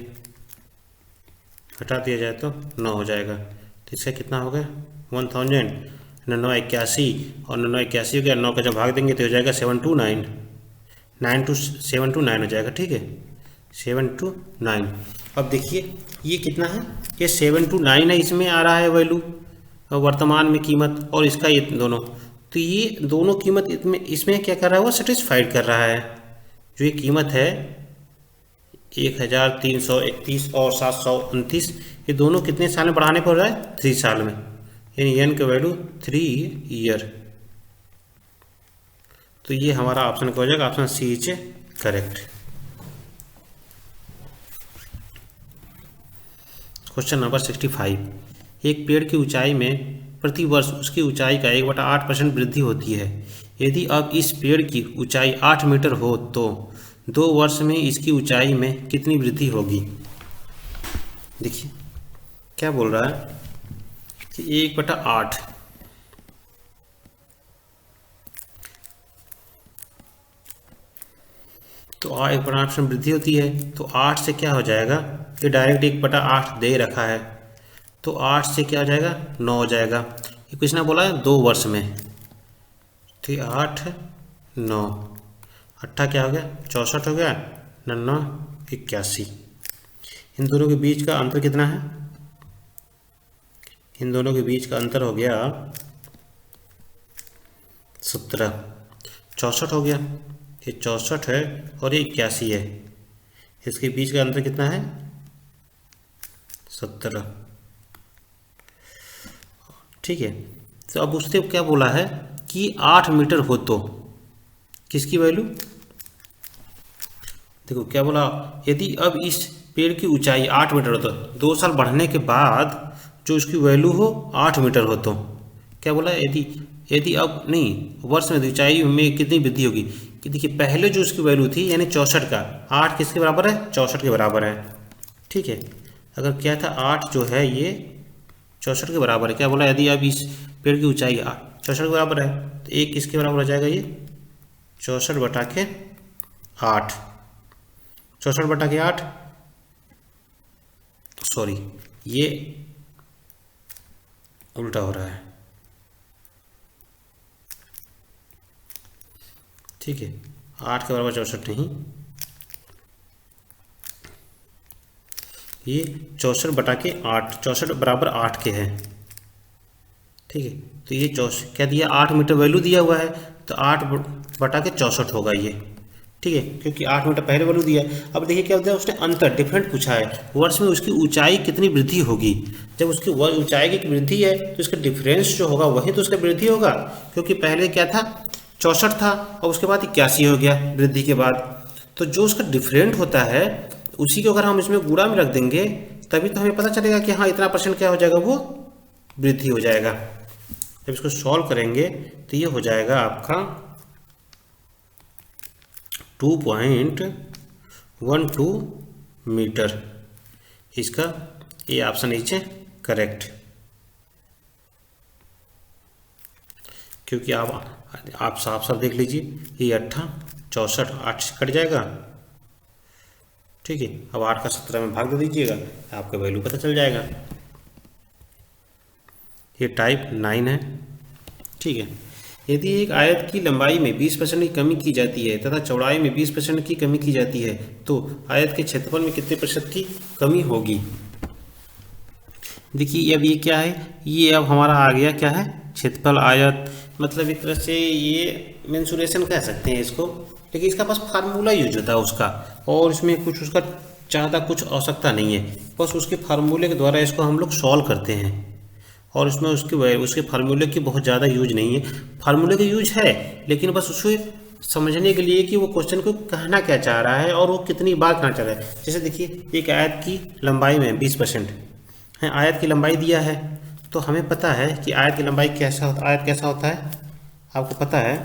घटा दिया जाए तो 9 हो जाएगा। तो इसका कितना हो गया 1000, 981, और 981 हो गया, 9 का जब भाग देंगे तो हो जाएगा 729, 729 हो जाएगा। ठीक है, 729। अब देखिए ये कितना है, ये 729 है, इसमें आ रहा है वैल्यू वर्तमान में कीमत, और इसका ये दोनों, तो ये दोनों कीमत इसमें क्या कर रहा है, वो सेटिस्फाइड कर रहा है। जो ये कीमत है 1331 और 729, ये दोनों कितने साल में बढ़ाने पर हो रहा है, 3 साल में, यानी एन का वैल्यू 3 ईयर। तो ये हमारा ऑप्शन क्या हो जाएगा, option C is correct. Question number 65, एक पेड़ की ऊंचाई में प्रति वर्ष उसकी ऊंचाई का 1/8% वृद्धि होती है। यदि अब इस पेड़ की ऊंचाई 8 मीटर हो तो 2 वर्ष में इसकी ऊंचाई में कितनी वृद्धि होगी। देखिए क्या बोल रहा है कि 1/8, तो 1/8% वृद्धि होती है, तो 8 से क्या हो जाएगा, ये डायरेक्ट 1/8 दे रखा है, तो 8 से क्या हो जाएगा 9 हो जाएगा। ये कुछ ना बोला है 2 वर्ष में, तो 8 9 8 क्या हो गया 64 हो गया, 9 81। इन दोनों के बीच का अंतर कितना है, इन दोनों के बीच का अंतर हो गया 17, 64 हो गया, ये 64 है और ये 81 है, इसके बीच का अंतर कितना है 17। ठीक है, तो अब उसने क्या बोला है कि 8 मीटर हो तो किसकी वैल्यू, देखो क्या बोला, यदि अब इस पेड़ की ऊंचाई 8 मीटर हो तो 2 साल बढ़ने के बाद जो उसकी वैल्यू हो 8 मीटर हो तो क्या बोला, यदि अब नहीं वर्ष में ऊंचाई में कितनी वृद्धि होगी, कि देखिए पहले जो उसकी वैल्यू थी यानी 64 का 8 किसके बराबर है 64 के बराबर है। ठीक है, अगर क्या था 8 जो है ये 64 के बराबर है, क्या बोला यदि अब इस पेड़ की ऊंचाई 64 के बराबर है तो एक किसके बराबर हो जाएगा, ये 64/8, 64/8, सॉरी ये उल्टा हो रहा है। ठीक है, 8 के बराबर 64 नहीं, ये 64/8, 64 बराबर 8 के हैं। ठीक है, तो ये 64 क्या दिया 8 मीटर वैल्यू दिया हुआ है, तो 8/64 होगा ये। ठीक है, क्योंकि 8 मीटर पहले वैल्यू दिया है। अब देखिए क्या होता है, उसने अंतर डिफरेंट पूछा है, वर्ष में उसकी ऊंचाई कितनी वृद्धि होगी। जब उसकी ऊंचाई की वृद्धि है तो इसका डिफरेंस जो होगा वही तो उसका वृद्धि होगा, क्योंकि पहले क्या था 64 था और उसके बाद 81 हो गया वृद्धि के बाद, तो जो उसका डिफरेंट होता है उसी को अगर हम इसमें गुणा में रख देंगे तभी तो हमें पता चलेगा कि हाँ इतना परसेंट क्या हो जाएगा, वो वृद्धि हो जाएगा। जब इसको सॉल्व करेंगे तो ये हो जाएगा आपका 2.12 मीटर। इसका ये ऑप्शन नीचे करेक्ट, क्योंकि आप साफ साफ देख लीजिए, ये 64 8 से कट जाएगा, ठीक है। अब 8 का 17 में भाग दे दीजिएगा, आपका वैल्यू पता चल जाएगा। ये टाइप 9 है, ठीक है। यदि एक आयत की लंबाई में 20% की कमी की जाती है तथा चौड़ाई में 20% की कमी की जाती है तो आयत के क्षेत्रफल में कितने प्रतिशत की कमी होगी। देखिए अब ये क्या है, ये अब हमारा आ गया क्या है, क्षेत्रफल आयत, मतलब एक तरह से ये मेंसुरेशन कह सकते हैं इसको, लेकिन इसका बस फार्मूला यूज होता है उसका, और इसमें कुछ उसका ज़्यादा कुछ आवश्यकता नहीं है, बस उसके फार्मूले के द्वारा इसको हम लोग सॉल्व करते हैं, और इसमें उसके फार्मूले की बहुत ज़्यादा यूज नहीं है। फार्मूले का यूज है लेकिन बस उसको समझने के लिए कि वो क्वेश्चन को कहना क्या चाह रहा है और वो कितनी बार कहना चाह रहा है। जैसे देखिए एक आयत की लंबाई में 20% है, आयत की लंबाई दिया है, तो हमें पता है कि आयत की लंबाई आयत कैसा होता है, आपको पता है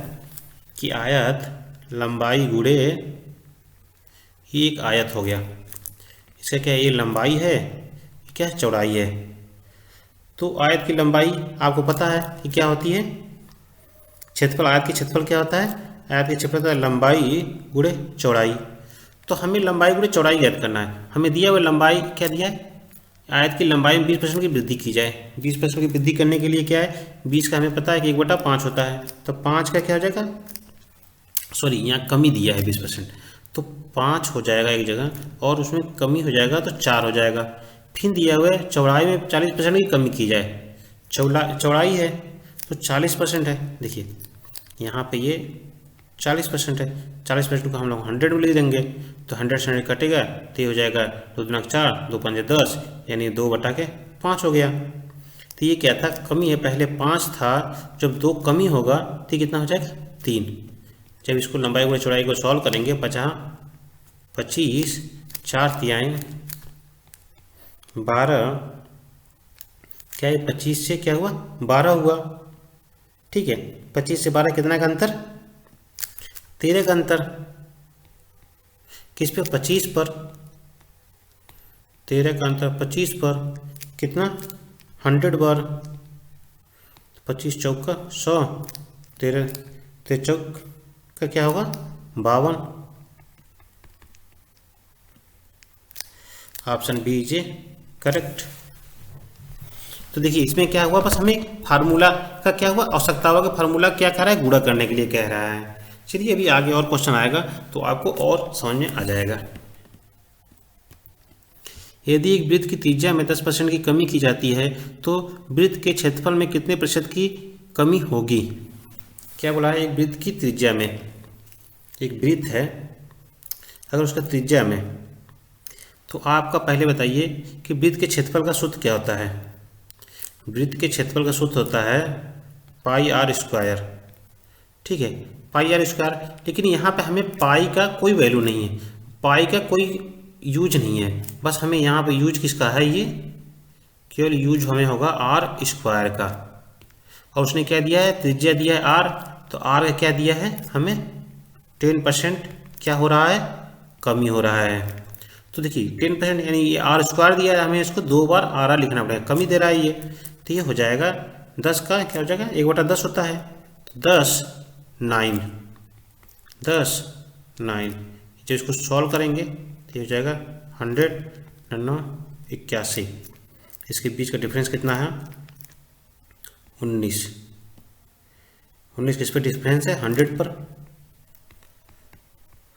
कि आयत लंबाई गुणे ये एक आयत हो गया, इसका क्या है, ये लंबाई है, क्या है, चौड़ाई है। तो आयत की लंबाई आपको पता है कि क्या होती है, क्षेत्रफल, आयत की क्षेत्रफल क्या होता है, आयत की क्षेत्रफल है लंबाई गुणे चौड़ाई। तो हमें लंबाई गुणे चौड़ाई ज्ञात करना है। हमें दिया हुआ लंबाई क्या दिया है, आयत की लंबाई में 20% की वृद्धि की जाए। 20% की वृद्धि करने के लिए क्या है, 20 का हमें पता है कि 1/5 होता है, तो 5 का क्या हो जाएगा, सॉरी यहाँ कमी दिया है 20%, तो 5 हो जाएगा एक जगह, और उसमें कमी हो जाएगा तो 4 हो जाएगा। फिर दिया हुआ है चौड़ाई में 40% की कमी की जाए, चौड़ाई है तो 40% है, देखिए यहाँ पे ये 40% है, 40% को हम लोग 100 में लिख देंगे, तो 100 से 100 कटेगा तो ये हो जाएगा 2 दूना 4, 2 पंजे 10, यानी 2/5 हो गया। तो ये क्या था, कमी है, पहले 5 था, जब 2 कमी होगा तो कितना हो जाएगा 3। जब इसको लंबाई गुणे चौड़ाई को सॉल्व करेंगे, 25 4 तिहाई 12, क्या है 25 से क्या हुआ 12 हुआ, ठीक है। 25 से 12 कितना का अंतर, 13 का अंतर, किस पे, 25 पर, 13 का अंतर 25 पर, कितना 100 बार, 25 चौका 100, 13 चौक का क्या होगा 52, ऑप्शन बी इज करेक्ट। तो देखिए इसमें क्या हुआ, बस हमें फार्मूला का क्या हुआ, आवश्यकता हुआ कि फार्मूला क्या कह रहा है, गुणा करने के लिए कह रहा है। चलिए अभी आगे और क्वेश्चन आएगा तो आपको और समझ में आ जाएगा। यदि एक वृत्त की त्रिज्या में 10% की कमी की जाती है तो वृत्त के क्षेत्रफल में कितने प्रतिशत की कमी होगी। क्या बोला है, एक वृत्त की त्रिज्या में, एक वृत्त है अगर उसका त्रिज्या में, तो आपका पहले बताइए कि वृत्त के क्षेत्रफल का सूत्र क्या होता है। वृत्त के क्षेत्रफल का सूत्र होता है πr², ठीक है, πr²। लेकिन यहाँ पे हमें पाई का कोई वैल्यू नहीं है, पाई का कोई यूज नहीं है, बस हमें यहाँ पे यूज किसका है, ये केवल यूज हमें होगा r² का। और उसने क्या दिया है, त्रिज्या दिया है r, तो r का क्या दिया है हमें 10% क्या हो रहा है, कमी हो रहा है। तो देखिए 10% यानी ये r² दिया है, हमें इसको 2 बार r लिखना पड़ेगा, कमी दे रहा है ये, तो ये हो जाएगा 10 का क्या हो जाएगा 1/10 होता है, तो 10 9 जब इसको सॉल्व करेंगे तो ये हो जाएगा 100 9 81, इसके बीच का डिफरेंस कितना है 19 किस पे डिफरेंस है 100 पर,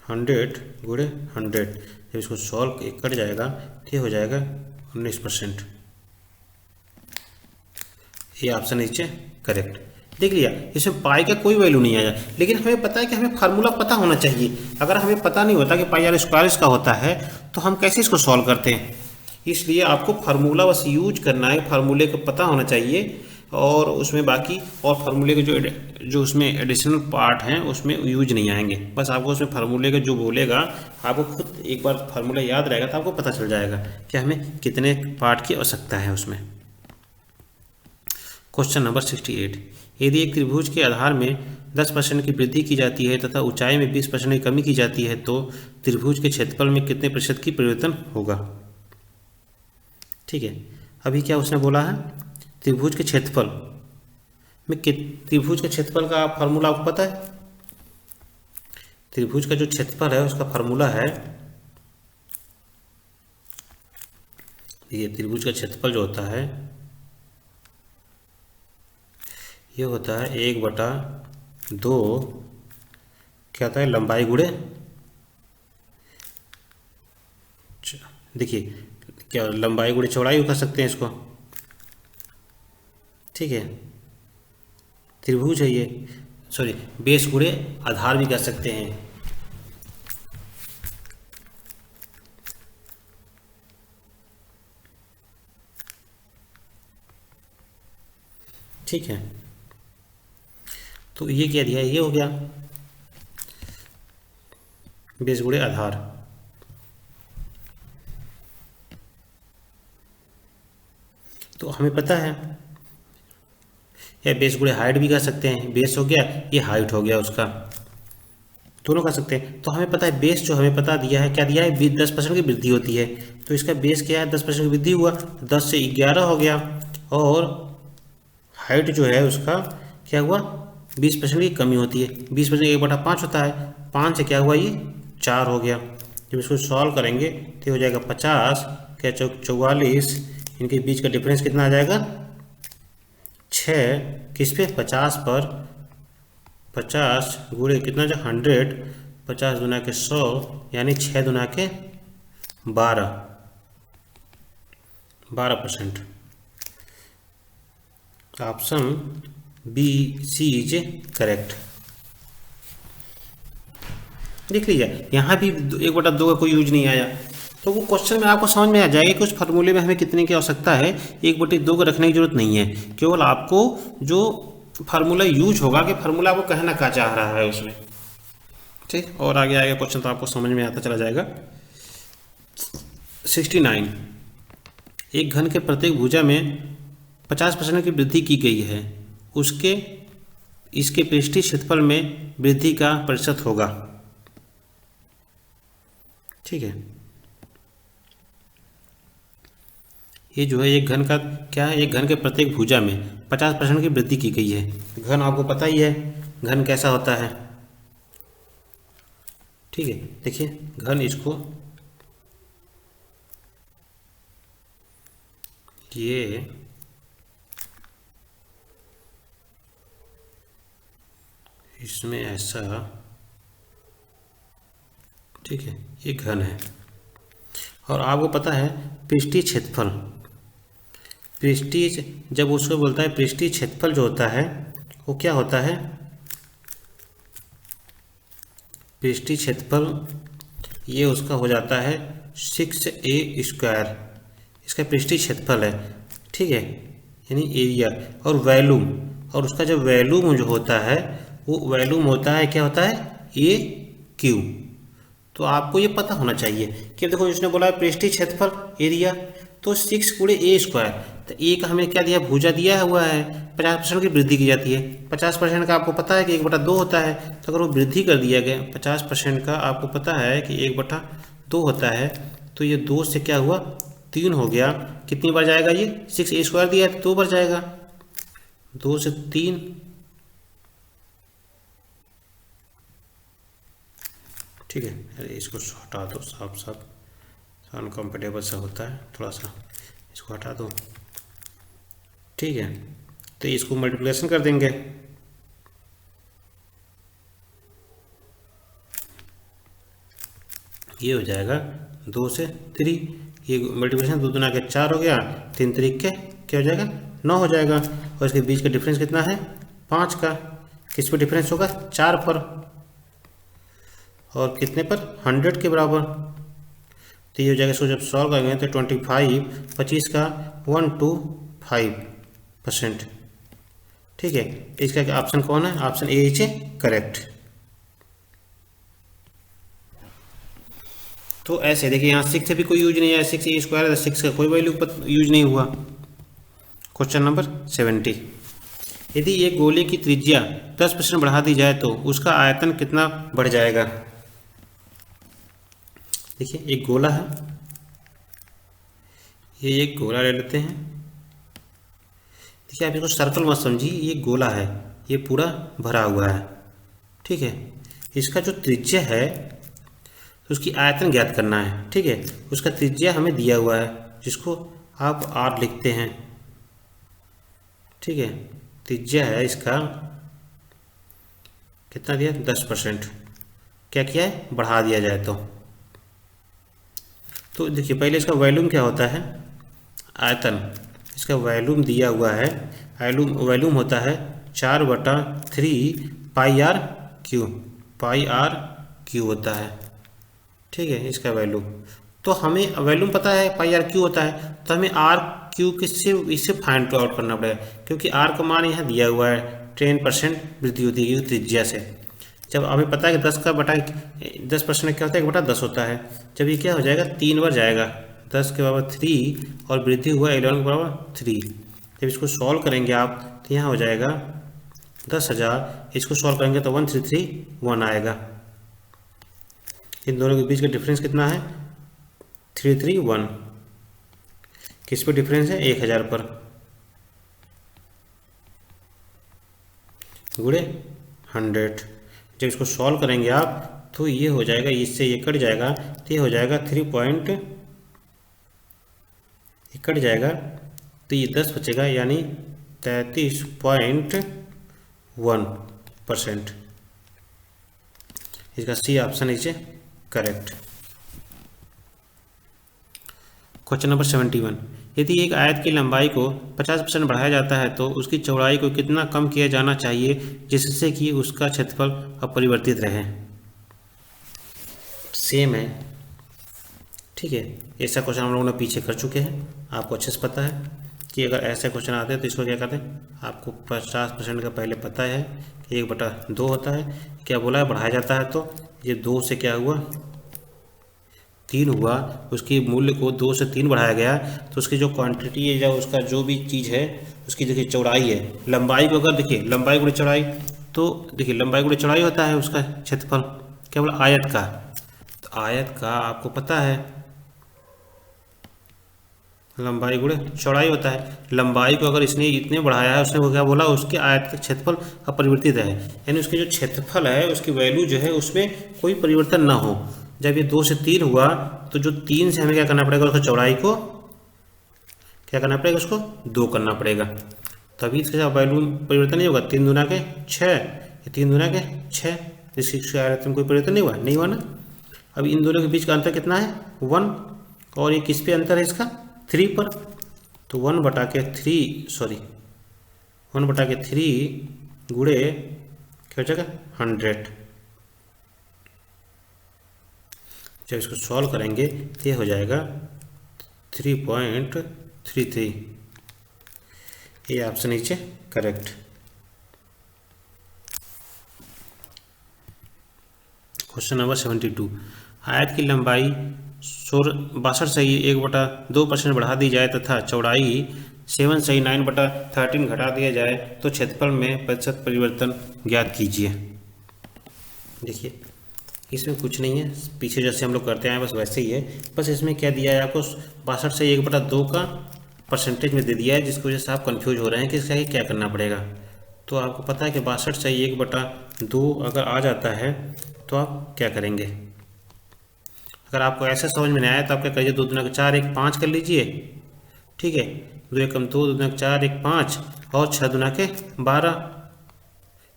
100 गुणे 100, जब इसको सॉल्व कट जाएगा तो ये हो जाएगा 19%। ये ऑप्शन नीचे करेक्ट। देख लिया, इसमें पाई का कोई वैल्यू नहीं आया, लेकिन हमें पता है कि हमें फार्मूला पता होना चाहिए। अगर हमें पता नहीं होता कि πr² इसका होता है तो हम कैसे इसको सॉल्व करते हैं। इसलिए आपको फार्मूला बस यूज करना है, फार्मूले को पता होना चाहिए, और उसमें बाकी और फार्मूले के जो उसमें एडिशनल पार्ट हैं उसमें यूज नहीं आएंगे। बस आपको उसमें फार्मूले का जो बोलेगा, आपको खुद एक बार फार्मूला याद रहेगा तो आपको पता चल जाएगा कि हमें कितने पार्ट की आवश्यकता है उसमें। क्वेश्चन नंबर 68, यदि एक त्रिभुज के आधार में 10% की वृद्धि की जाती है तथा ऊंचाई में 20% की कमी की जाती है तो त्रिभुज के क्षेत्रफल में कितने प्रतिशत की परिवर्तन होगा। ठीक है, अभी क्या उसने बोला है, त्रिभुज के क्षेत्रफल में त्रिभुज के क्षेत्रफल का फार्मूला आपको पता है। त्रिभुज का जो क्षेत्रफल है उसका फार्मूला है, ये त्रिभुज का क्षेत्रफल जो होता है ये होता है 1/2 क्या होता है, लंबाई गुणे, देखिए क्या लंबाई गुणे चौड़ाई कर सकते हैं इसको। ठीक है, त्रिभुज है ये, सॉरी बेस गुणे आधार भी कर सकते हैं। ठीक है, तो ये क्या दिया, ये हो गया बेस गुणे आधार। तो हमें पता है या बेस गुणे हाइट भी कर सकते हैं, बेस हो गया ये हाइट हो गया उसका, दोनों कर सकते हैं। तो हमें पता है बेस जो हमें पता दिया है, क्या दिया है, 10% की वृद्धि होती है, तो इसका बेस क्या है, 10% की वृद्धि हुआ, 10 से 11 हो गया, और हाइट जो है उसका क्या हुआ, 20% की कमी होती है, 20% 1/5 होता है, 5 से क्या हुआ, ये 4 हो गया। जब इसको सॉल्व करेंगे तो हो जाएगा 50 क्या 44, इनके बीच का डिफरेंस कितना आ जाएगा 6, किस पे 50 पर, 50 गुणे कितना जो 100, 50 दुना के 100 यानी 6 दुना के 12%। Option B C is correct. देख लीजिए यहाँ भी 1/2 का कोई यूज नहीं आया, तो वो क्वेश्चन में आपको समझ में आ जाएगा कि उस फार्मूले में हमें कितने की आवश्यकता है, 1/2 को रखने की जरूरत नहीं है, केवल आपको जो फार्मूला यूज होगा कि फार्मूला आपको कहना क्या चाह रहा है उसमें। ठीक, और आगे आएगा क्वेश्चन तो आपको समझ में आता चला जाएगा। 69, एक घन के प्रत्येक भुजा में 50% की वृद्धि की गई है, उसके इसके पृष्ठीय क्षेत्रफल में वृद्धि का प्रतिशत होगा। ठीक है, ये जो है एक घन का क्या है, एक घन के प्रत्येक भुजा में 50% की वृद्धि की गई है। घन आपको पता ही है घन कैसा होता है। ठीक है, देखिए घन इसको ये इसमें ऐसा, ठीक है ये घन है, और आपको पता है पृष्ठीय क्षेत्रफल, पृष्ठीय जब उसको बोलता है पृष्ठीय क्षेत्रफल जो होता है वो क्या होता है, पृष्ठीय क्षेत्रफल ये उसका हो जाता है 6a², इसका पृष्ठीय क्षेत्रफल है। ठीक है, यानी एरिया, और वॉल्यूम, और उसका जो वॉल्यूम जो होता है वो वॉल्यूम होता है क्या होता है, AQ। तो आपको ये पता होना चाहिए कि देखो इसने बोला है पृष्ठीय क्षेत्रफल एरिया, तो 6 × a², तो ए का हमें क्या दिया, भुजा दिया हुआ है, 50% की वृद्धि की जाती है, 50% का आपको पता है कि 1/2 होता है, तो अगर वो वृद्धि कर दिया गया 50% का आपको पता है कि 1/2 होता है, तो ये 2 से क्या हुआ 3 हो गया, कितनी बार जाएगा ये, 6a² दिया है तो 2 बार जाएगा, 2 से 3, ठीक है। अरे इसको हटा दो, साफ साफ अनकम्फर्टेबल सा होता है थोड़ा सा, इसको हटा दो। ठीक है, तो इसको मल्टीप्लिकेशन कर देंगे, ये हो जाएगा 2 से 3, ये मल्टीप्लिकेशन 2 दूना के 4 हो गया, 3 3 के क्या हो जाएगा 9 हो जाएगा, और इसके बीच का डिफरेंस कितना है 5 का, किस पे डिफरेंस होगा 4 पर, और कितने पर 100 के बराबर। तो ये हो जाएगा, इसको जब सॉल्व करेंगे तो 25 का 125%। ठीक है, इसका ऑप्शन कौन है, ऑप्शन ए इज करेक्ट। तो ऐसे देखिए यहाँ 6 से भी कोई यूज नहीं है, 6a² 6 का कोई वैल्यू यूज नहीं हुआ। क्वेश्चन नंबर 70, यदि एक गोले की त्रिज्या 10% बढ़ा दी जाए तो उसका आयतन कितना बढ़ जाएगा। देखिए एक गोला है, ये एक गोला ले लेते हैं। देखिए आप इसको सर्कल मत समझिए, ये गोला है, ये पूरा भरा हुआ है, ठीक है। इसका जो त्रिज्या है तो उसकी आयतन ज्ञात करना है, ठीक है। उसका त्रिज्या हमें दिया हुआ है जिसको आप r लिखते हैं, ठीक है। त्रिज्या है इसका कितना दिया, 10%। क्या किया है, बढ़ा दिया जाए तो देखिए पहले इसका वॉल्यूम क्या होता है, आयतन। इसका वॉल्यूम दिया हुआ है, वॉल्यूम होता है 4/3 पाई आर क्यू होता है, ठीक है। इसका वैल्यूम तो हमें वैल्यूम पता है, पाई आर क्यू होता है, तो हमें आर क्यू किससे इससे फाइंड आउट करना पड़ेगा, क्योंकि आर का मान यहाँ दिया हुआ है 10% वृद्धि होती है त्रिज्या से। जब हमें पता है कि 10% क्या होता है, 1/10 होता है। जब ये क्या हो जाएगा, 3 बार जाएगा, 10 के बराबर 3 और वृद्धि हुआ 11 के बराबर 3। जब इसको सॉल्व करेंगे आप तो यहाँ हो जाएगा 10,000। इसको सॉल्व करेंगे तो 1331 आएगा। इन दोनों के बीच का डिफरेंस कितना है, 331। किस पर डिफरेंस है, 1000 पर, गुणे 100। जब इसको सॉल्व करेंगे आप तो ये हो जाएगा, इससे ये कट जाएगा तो ये हो जाएगा 3 कट जाएगा तो ये 10 बचेगा, यानी 33.1%। इसका सी ऑप्शन नीचे करेक्ट। क्वेश्चन नंबर 71, यदि एक आयत की लंबाई को 50% बढ़ाया जाता है तो उसकी चौड़ाई को कितना कम किया जाना चाहिए जिससे कि उसका क्षेत्रफल अपरिवर्तित रहे। सेम है, ठीक है। ऐसा क्वेश्चन हम लोगों ने पीछे कर चुके हैं, आपको अच्छे से पता है कि अगर ऐसे क्वेश्चन आते हैं तो इसको क्या कहते हैं। आपको 50% का पहले पता है कि 1/2 होता है। क्या बोला है, बढ़ाया जाता है तो ये 2 से क्या हुआ, 3 हुआ। उसकी मूल्य को 2 से 3 बढ़ाया गया तो उसकी जो क्वांटिटी है या उसका जो भी चीज़ है उसकी देखिए चौड़ाई है। लंबाई को अगर देखिए लंबाई गुणे चौड़ाई, तो देखिए लंबाई गुणे चौड़ाई होता है उसका क्षेत्रफल, क्या बोला, आयत का। तो आयत का आपको पता है लंबाई गुणे चौड़ाई होता है। लंबाई को अगर इसने इतने बढ़ाया है, उसने वो क्या बोला, उसके आयत का क्षेत्रफल अपरिवर्तित है, यानी उसके जो क्षेत्रफल है उसकी वैल्यू जो है उसमें कोई परिवर्तन ना हो। जब ये 2 से 3 हुआ तो जो 3 से हमें क्या करना पड़ेगा, उसको चौड़ाई को क्या करना पड़ेगा, उसको 2 करना पड़ेगा, तभी इसका वैल्यू परिवर्तन नहीं होगा। 3 दूना के 6, 3 दूना के 6, इसकी आयत में कोई परिवर्तन नहीं हुआ ना। अब इन दोनों के बीच का अंतर कितना है, 1, और ये किस पे अंतर है इसका, 3 पर। तो 1/3 गुणे क्या हो जाएगा, 100। जब इसको सॉल्व करेंगे तो ये हो जाएगा 3.33। ये ऑप्शन नीचे करेक्ट। क्वेश्चन नंबर 72, आयत की लंबाई 62 से 1/2% बढ़ा दी जाए तथा चौड़ाई 7 से 9/13 घटा दिया जाए तो क्षेत्रफल में प्रतिशत परिवर्तन ज्ञात कीजिए। देखिए इसमें कुछ नहीं है, पीछे जैसे हम लोग करते हैं बस वैसे ही है। बस इसमें क्या दिया है आपको, 62 से 1/2 का परसेंटेज में दे दिया है, जिसकी वजह से आप कंफ्यूज हो रहे हैं कि इसका क्या करना पड़ेगा। तो आपको पता है कि 62 से 1/2 अगर आ जाता है तो आप क्या करेंगे। अगर आपको ऐसा समझ में नहीं आया तो आप क्या करिए, 2 दूना 4 1 5 कर लीजिए, ठीक है। 2 1 2, 2 दूना 4 1 5 और 6 दूना के 12,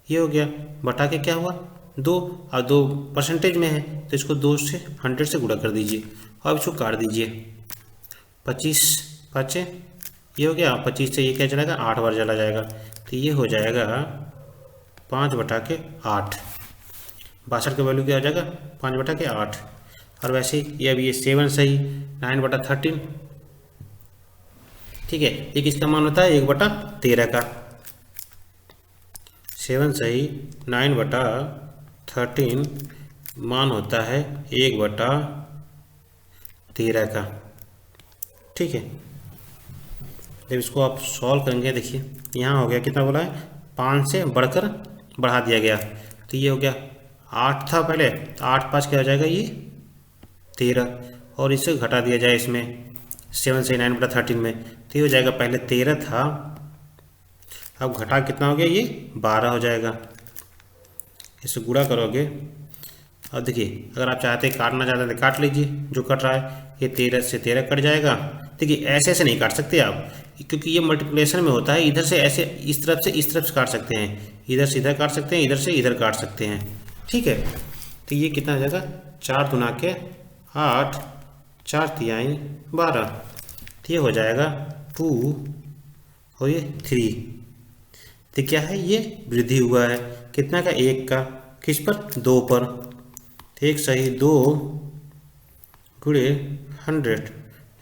ये हो गया। बटा के क्या हुआ, 2, और 2 परसेंटेज में है तो इसको 2 से 100 से गुणा कर दीजिए और इसको काट दीजिए। 25 5 ये हो गया, 25 से ये क्या चला जाएगा, 8 बार चला जाएगा, तो ये हो जाएगा 5/8। 62 का वैल्यू क्या हो जाएगा, 5/8। और वैसे ये अभी ये 7 सही 9/13, ठीक है। ये किसका मान होता है, 1/13 का। 7 सही 9/13 मान होता है 1/13 का, ठीक है। जब इसको आप सॉल्व करेंगे, देखिए यहाँ हो गया कितना बोला है, 5 से बढ़कर बढ़ा दिया गया, तो ये हो गया 8 था पहले, 8 5 क्या हो जाएगा ये 13, और इसे घटा दिया जाए इसमें 7 से 9/13 में, तो ये हो जाएगा पहले 13 था, अब घटा कितना हो गया ये 12 हो जाएगा। इसे गुणा करोगे, अब देखिए अगर आप चाहते हैं काटना चाहते हैं तो काट लीजिए, जो कट रहा है ये 13 से 13 कट जाएगा। देखिए ऐसे ऐसे नहीं काट सकते आप, क्योंकि ये मल्टीप्लिकेशन में होता है, इधर से ऐसे इस तरफ से काट सकते हैं, इधर से इधर काट सकते हैं, इधर से इधर काट सकते हैं, ठीक है। तो ये कितना हो जाएगा 4 दूना के 8, 4 तिहाई 12, तो ये हो जाएगा 2 और ये 3। तो क्या है ये वृद्धि हुआ है, कितना का 1 का, किस पर 2 पर, 1 सही 2 गुणे 100,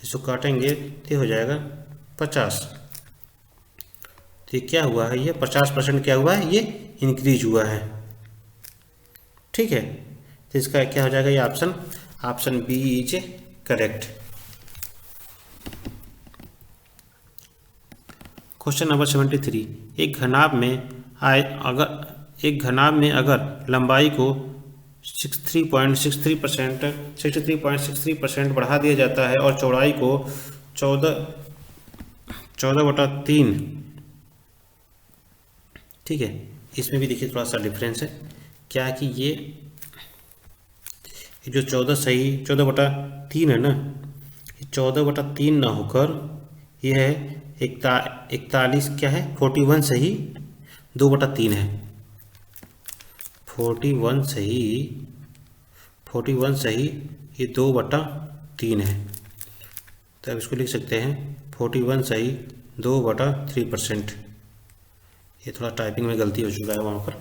इसको काटेंगे तो हो जाएगा 50। तो क्या हुआ है ये 50% क्या हुआ है, ये इंक्रीज हुआ है, ठीक है। तो इसका क्या हो जाएगा ये option B is correct. Question number 73, एक घनाभ में अगर लंबाई को 63.63% बढ़ा दिया जाता है और चौड़ाई को 14/3, ठीक है। इसमें भी देखिए थोड़ा सा डिफरेंस है, क्या है कि ये जो 14/3 है ना, ये 14/3 ना होकर ये है 41, क्या है 41 सही 2/3 है, 41 सही ये 2/3 है, तो अब इसको लिख सकते हैं 41 सही 2/3%। ये थोड़ा टाइपिंग में गलती हो चुका है वहाँ पर,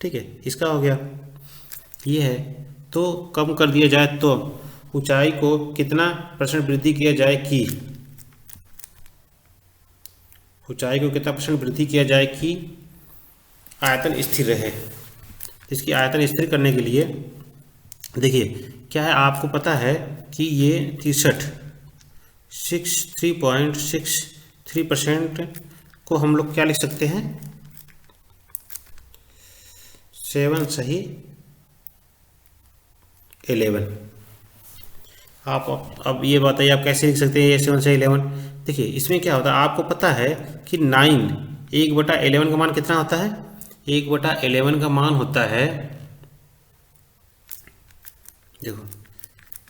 ठीक है। इसका हो गया ये है, तो कम कर दिया जाए तो ऊंचाई को कितना % वृद्धि किया जाए कि ऊंचाई को कितना % वृद्धि किया जाए कि आयतन स्थिर रहे। इसकी आयतन स्थिर करने के लिए देखिए क्या है, आपको पता है कि ये 63.63% को हम लोग क्या लिख सकते हैं 7 सही 11। आप अब ये बताइए आप कैसे लिख सकते हैं ये 7 से 11। देखिए इसमें क्या होता है, आपको पता है कि 9 1/11 का मान कितना होता है, 1/11 का मान होता है, देखो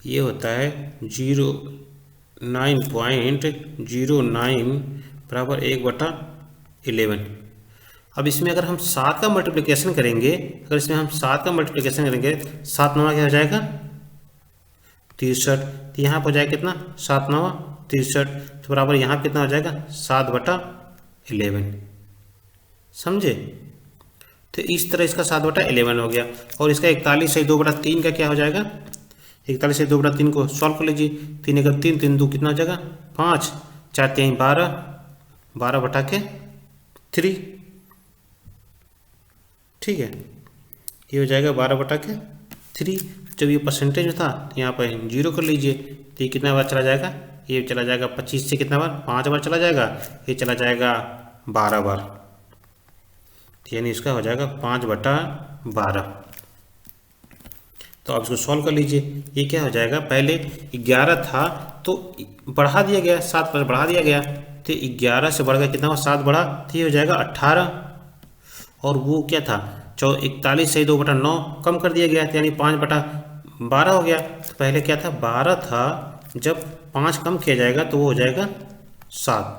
ये होता है 9.09 बराबर 1/11। अब इसमें अगर हम 7 का मल्टीप्लिकेशन करेंगे, 7 9 क्या हो जाएगा 63, तो यहाँ पर हो जाएगा कितना 7 9 63, तो बराबर यहाँ कितना हो जाएगा 7/11, समझे। तो इस तरह इसका 7/11 हो गया, और इसका 41 सही 2/3 का क्या हो जाएगा, 41 सही 2/3 को सॉल्व कर लीजिए, 3 1 3 3 2 कितना हो जाएगा 5, 4 3 12, 12/3, ठीक है। ये हो जाएगा 12/3। जब ये परसेंटेज में था यहाँ पर 0 कर लीजिए, तो ये कितना बार चला जाएगा, ये चला जाएगा 25 से कितना बार 5 बार चला जाएगा, ये चला जाएगा 12 बार, यानी इसका हो जाएगा 5/12। तो आप इसको सॉल्व कर लीजिए, ये क्या हो जाएगा, पहले 11 था तो बढ़ा दिया गया 7 पर बढ़ा दिया गया, तो 11 से बढ़ गया कितना हुआ 7 बढ़ा, तो ये हो जाएगा 18, और वो क्या था 41 से 2/9 कम कर दिया गया, यानी 5/12 हो गया। तो पहले क्या था 12 था, जब 5 कम किया जाएगा तो वो हो जाएगा 7।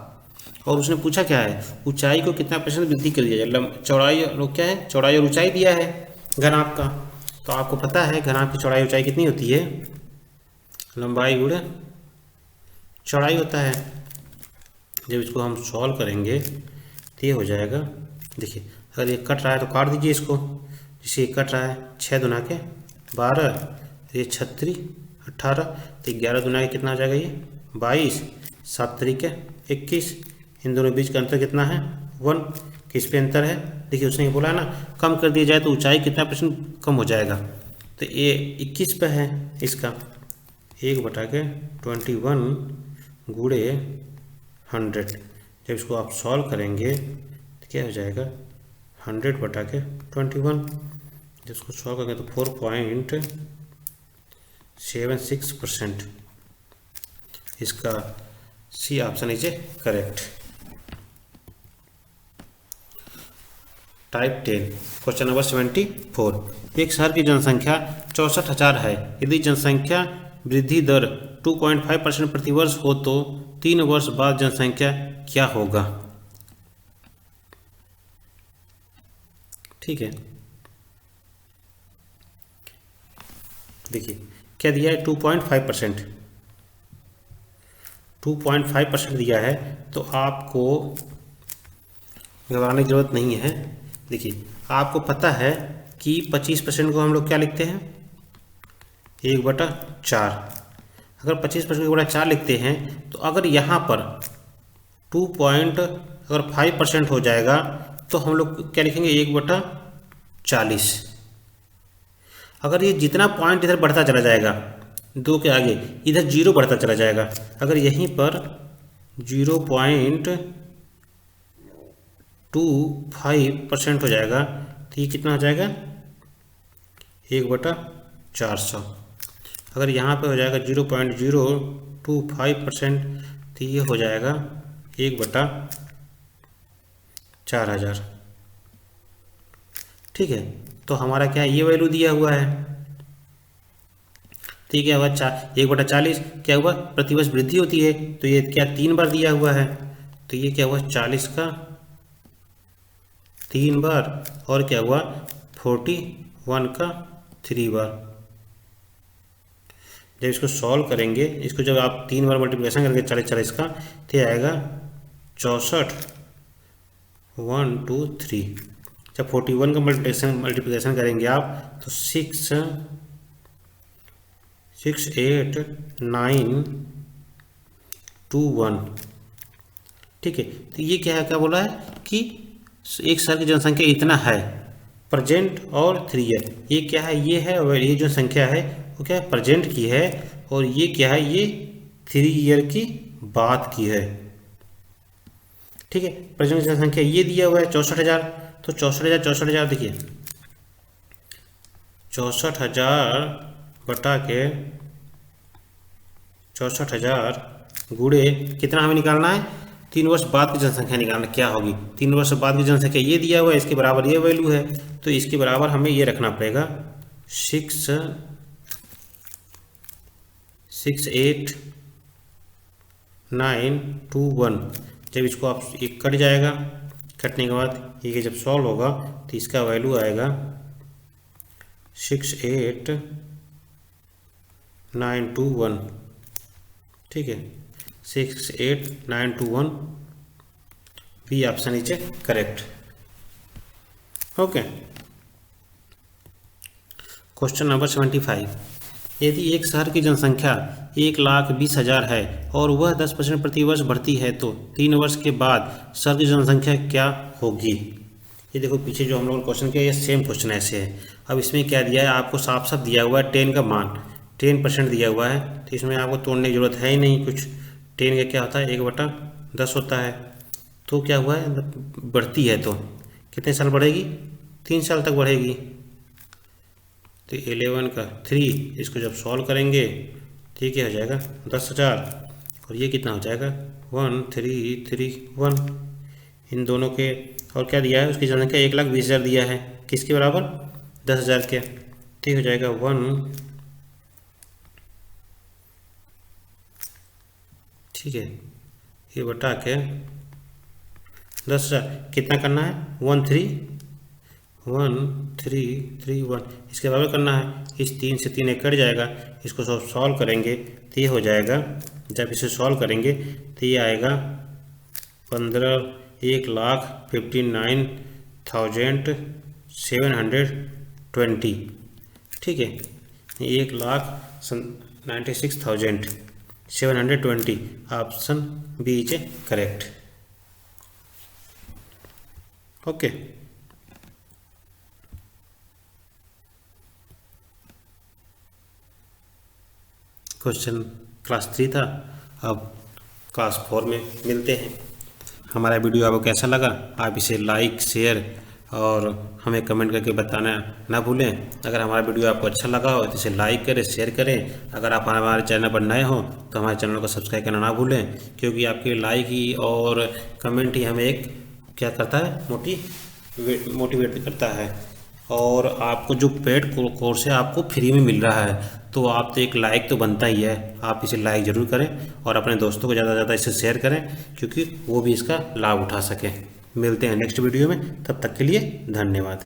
और उसने पूछा क्या है ऊंचाई को कितना % वृद्धि कर दिया जाए, चौड़ाई और क्या है चौड़ाई और ऊंचाई दिया है घनाभ का। तो आपको पता है घनाभ की चौड़ाई ऊंचाई कितनी होती है, लंबाई गुणे चौड़ाई होता है। जब इसको हम सॉल्व करेंगे तो ये हो जाएगा, देखिए अगर ये कट रहा है तो काट दीजिए इसको, जैसे ये कट रहा है 6 दूना के 12, ये 36 18, तो 11 दूना के कितना हो जाएगा ये 22, 7 तरीके 21, इन दोनों बीच का अंतर कितना है 1, किस पे अंतर है, देखिए उसने बोला है ना कम कर दिया जाए तो ऊंचाई कितना % कम हो जाएगा, तो ये 21 पे है इसका 1/21 गुणे 100। जब इसको आप सॉल्व करेंगे तो क्या हो जाएगा 100/21, जिसको सॉल्व करेंगे तो 4.76%। इसका C option is a correct. Type 10 question number 74। एक शहर की जनसंख्या 64,000 है। यदि जनसंख्या वृद्धि दर 2.5% प्रतिवर्ष हो तो 3 वर्ष बाद जनसंख्या क्या होगा? ठीक है, देखिए क्या दिया है 2.5%। 2.5% दिया है तो आपको घबराने की जरूरत नहीं है। देखिए आपको पता है कि 25% को हम लोग क्या लिखते हैं 1/4। अगर 25% 1/4 लिखते हैं तो अगर यहाँ पर 2.5% हो जाएगा तो हम लोग क्या लिखेंगे 1/40। अगर ये जितना पॉइंट इधर बढ़ता चला जाएगा 2 के आगे, इधर 0 बढ़ता चला जाएगा। अगर यहीं पर 0.25% हो जाएगा तो ये कितना हो जाएगा 1/400। अगर यहाँ पे हो जाएगा 0.025% तो ये हो जाएगा 1/4000। ठीक है, तो हमारा क्या ये वैल्यू दिया हुआ है। तो ये क्या हुआ 1/40 क्या हुआ प्रतिवर्ष वृद्धि होती है, तो ये क्या 3 बार दिया हुआ है, तो ये क्या हुआ 40 का 3 बार और क्या हुआ 41 का 3 बार। जब इसको सॉल्व करेंगे, इसको जब आप 3 बार मल्टीप्लिकेशन करेंगे 40 का तो ये आएगा 64 1 2 3। जब 41 का मल्टीप्लिकेशन करेंगे आप तो 6 8 9 2 1। ठीक है, तो ये क्या है, क्या बोला है कि एक शहर की जनसंख्या इतना है प्रेजेंट और 3 ईयर। ये क्या है, ये है और ये जो संख्या है वो क्या है प्रेजेंट की है, और ये क्या है ये 3 ईयर की बात की है। ठीक है, प्रेजेंट जनसंख्या ये दिया हुआ है 64,000, तो 64,000 देखिए 64,000 बटा के 64,000 गुणे कितना हमें निकालना है 3 वर्ष बाद की जनसंख्या निकालना क्या होगी। 3 वर्ष बाद की जनसंख्या ये दिया हुआ है, इसके बराबर ये वैल्यू है, तो इसके बराबर हमें ये रखना पड़ेगा 6 8 9 2 1। जब इसको आप एक कट जाएगा, कटने के बाद ये जब सॉल्व होगा तो इसका वैल्यू आएगा 6 8 9 2 1। ठीक है, 6 8 9 2 1 B option is correct. Okay, question number 75। यदि एक शहर की जनसंख्या 1,20,000 है और वह 10% प्रतिवर्ष बढ़ती है तो 3 वर्ष के बाद शहर की जनसंख्या क्या होगी। ये देखो पीछे जो हम लोगों ने क्वेश्चन किया ये सेम क्वेश्चन ऐसे है। अब इसमें क्या दिया है, आपको साफ साफ दिया हुआ है 10 का मान 10% दिया हुआ है, तो इसमें आपको तोड़ने की जरूरत है ही नहीं कुछ। 10 का क्या होता है 1/10 होता है। तो क्या हुआ है बढ़ती है तो कितने साल बढ़ेगी 3 साल तक बढ़ेगी। तो 11 का 3, इसको जब सॉल्व करेंगे तो ये क्या हो जाएगा 10,000 और ये कितना हो जाएगा 1331। इन दोनों के और क्या दिया है उसकी जनसंख्या 1,20,000 दिया है, किसके बराबर 10,000 के, तो हो जाएगा 1। ठीक है, ये बटा के 10,000 कितना करना है 1331 इसके बराबर करना है। इस 3 से 3 कट जाएगा, इसको सब सॉल्व करेंगे तो ये हो जाएगा, जब इसे सॉल्व करेंगे तो ये आएगा 1,96,720। ठीक है, 1,96,720 option B is correct. Okay, question class 3 था, अब क्लास 4 में मिलते हैं। हमारा वीडियो आपको कैसा लगा, आप इसे लाइक शेयर और हमें कमेंट करके बताना ना भूलें। अगर हमारा वीडियो आपको अच्छा लगा हो तो इसे लाइक करें, शेयर करें। अगर आप हमारे चैनल पर नए हो तो हमारे चैनल को सब्सक्राइब करना ना भूलें, क्योंकि आपकी लाइक ही और कमेंट ही हमें एक क्या करता है, मोटिवेट करता है। और आपको जो पेड कोर्स है आपको फ्री में मिल रहा है, तो आप तो एक लाइक तो बनता ही है। आप इसे लाइक ज़रूर करें और अपने दोस्तों को ज़्यादा से ज़्यादा इसे शेयर करें, क्योंकि वो भी इसका लाभ उठा सकें। मिलते हैं नेक्स्ट वीडियो में, तब तक के लिए धन्यवाद।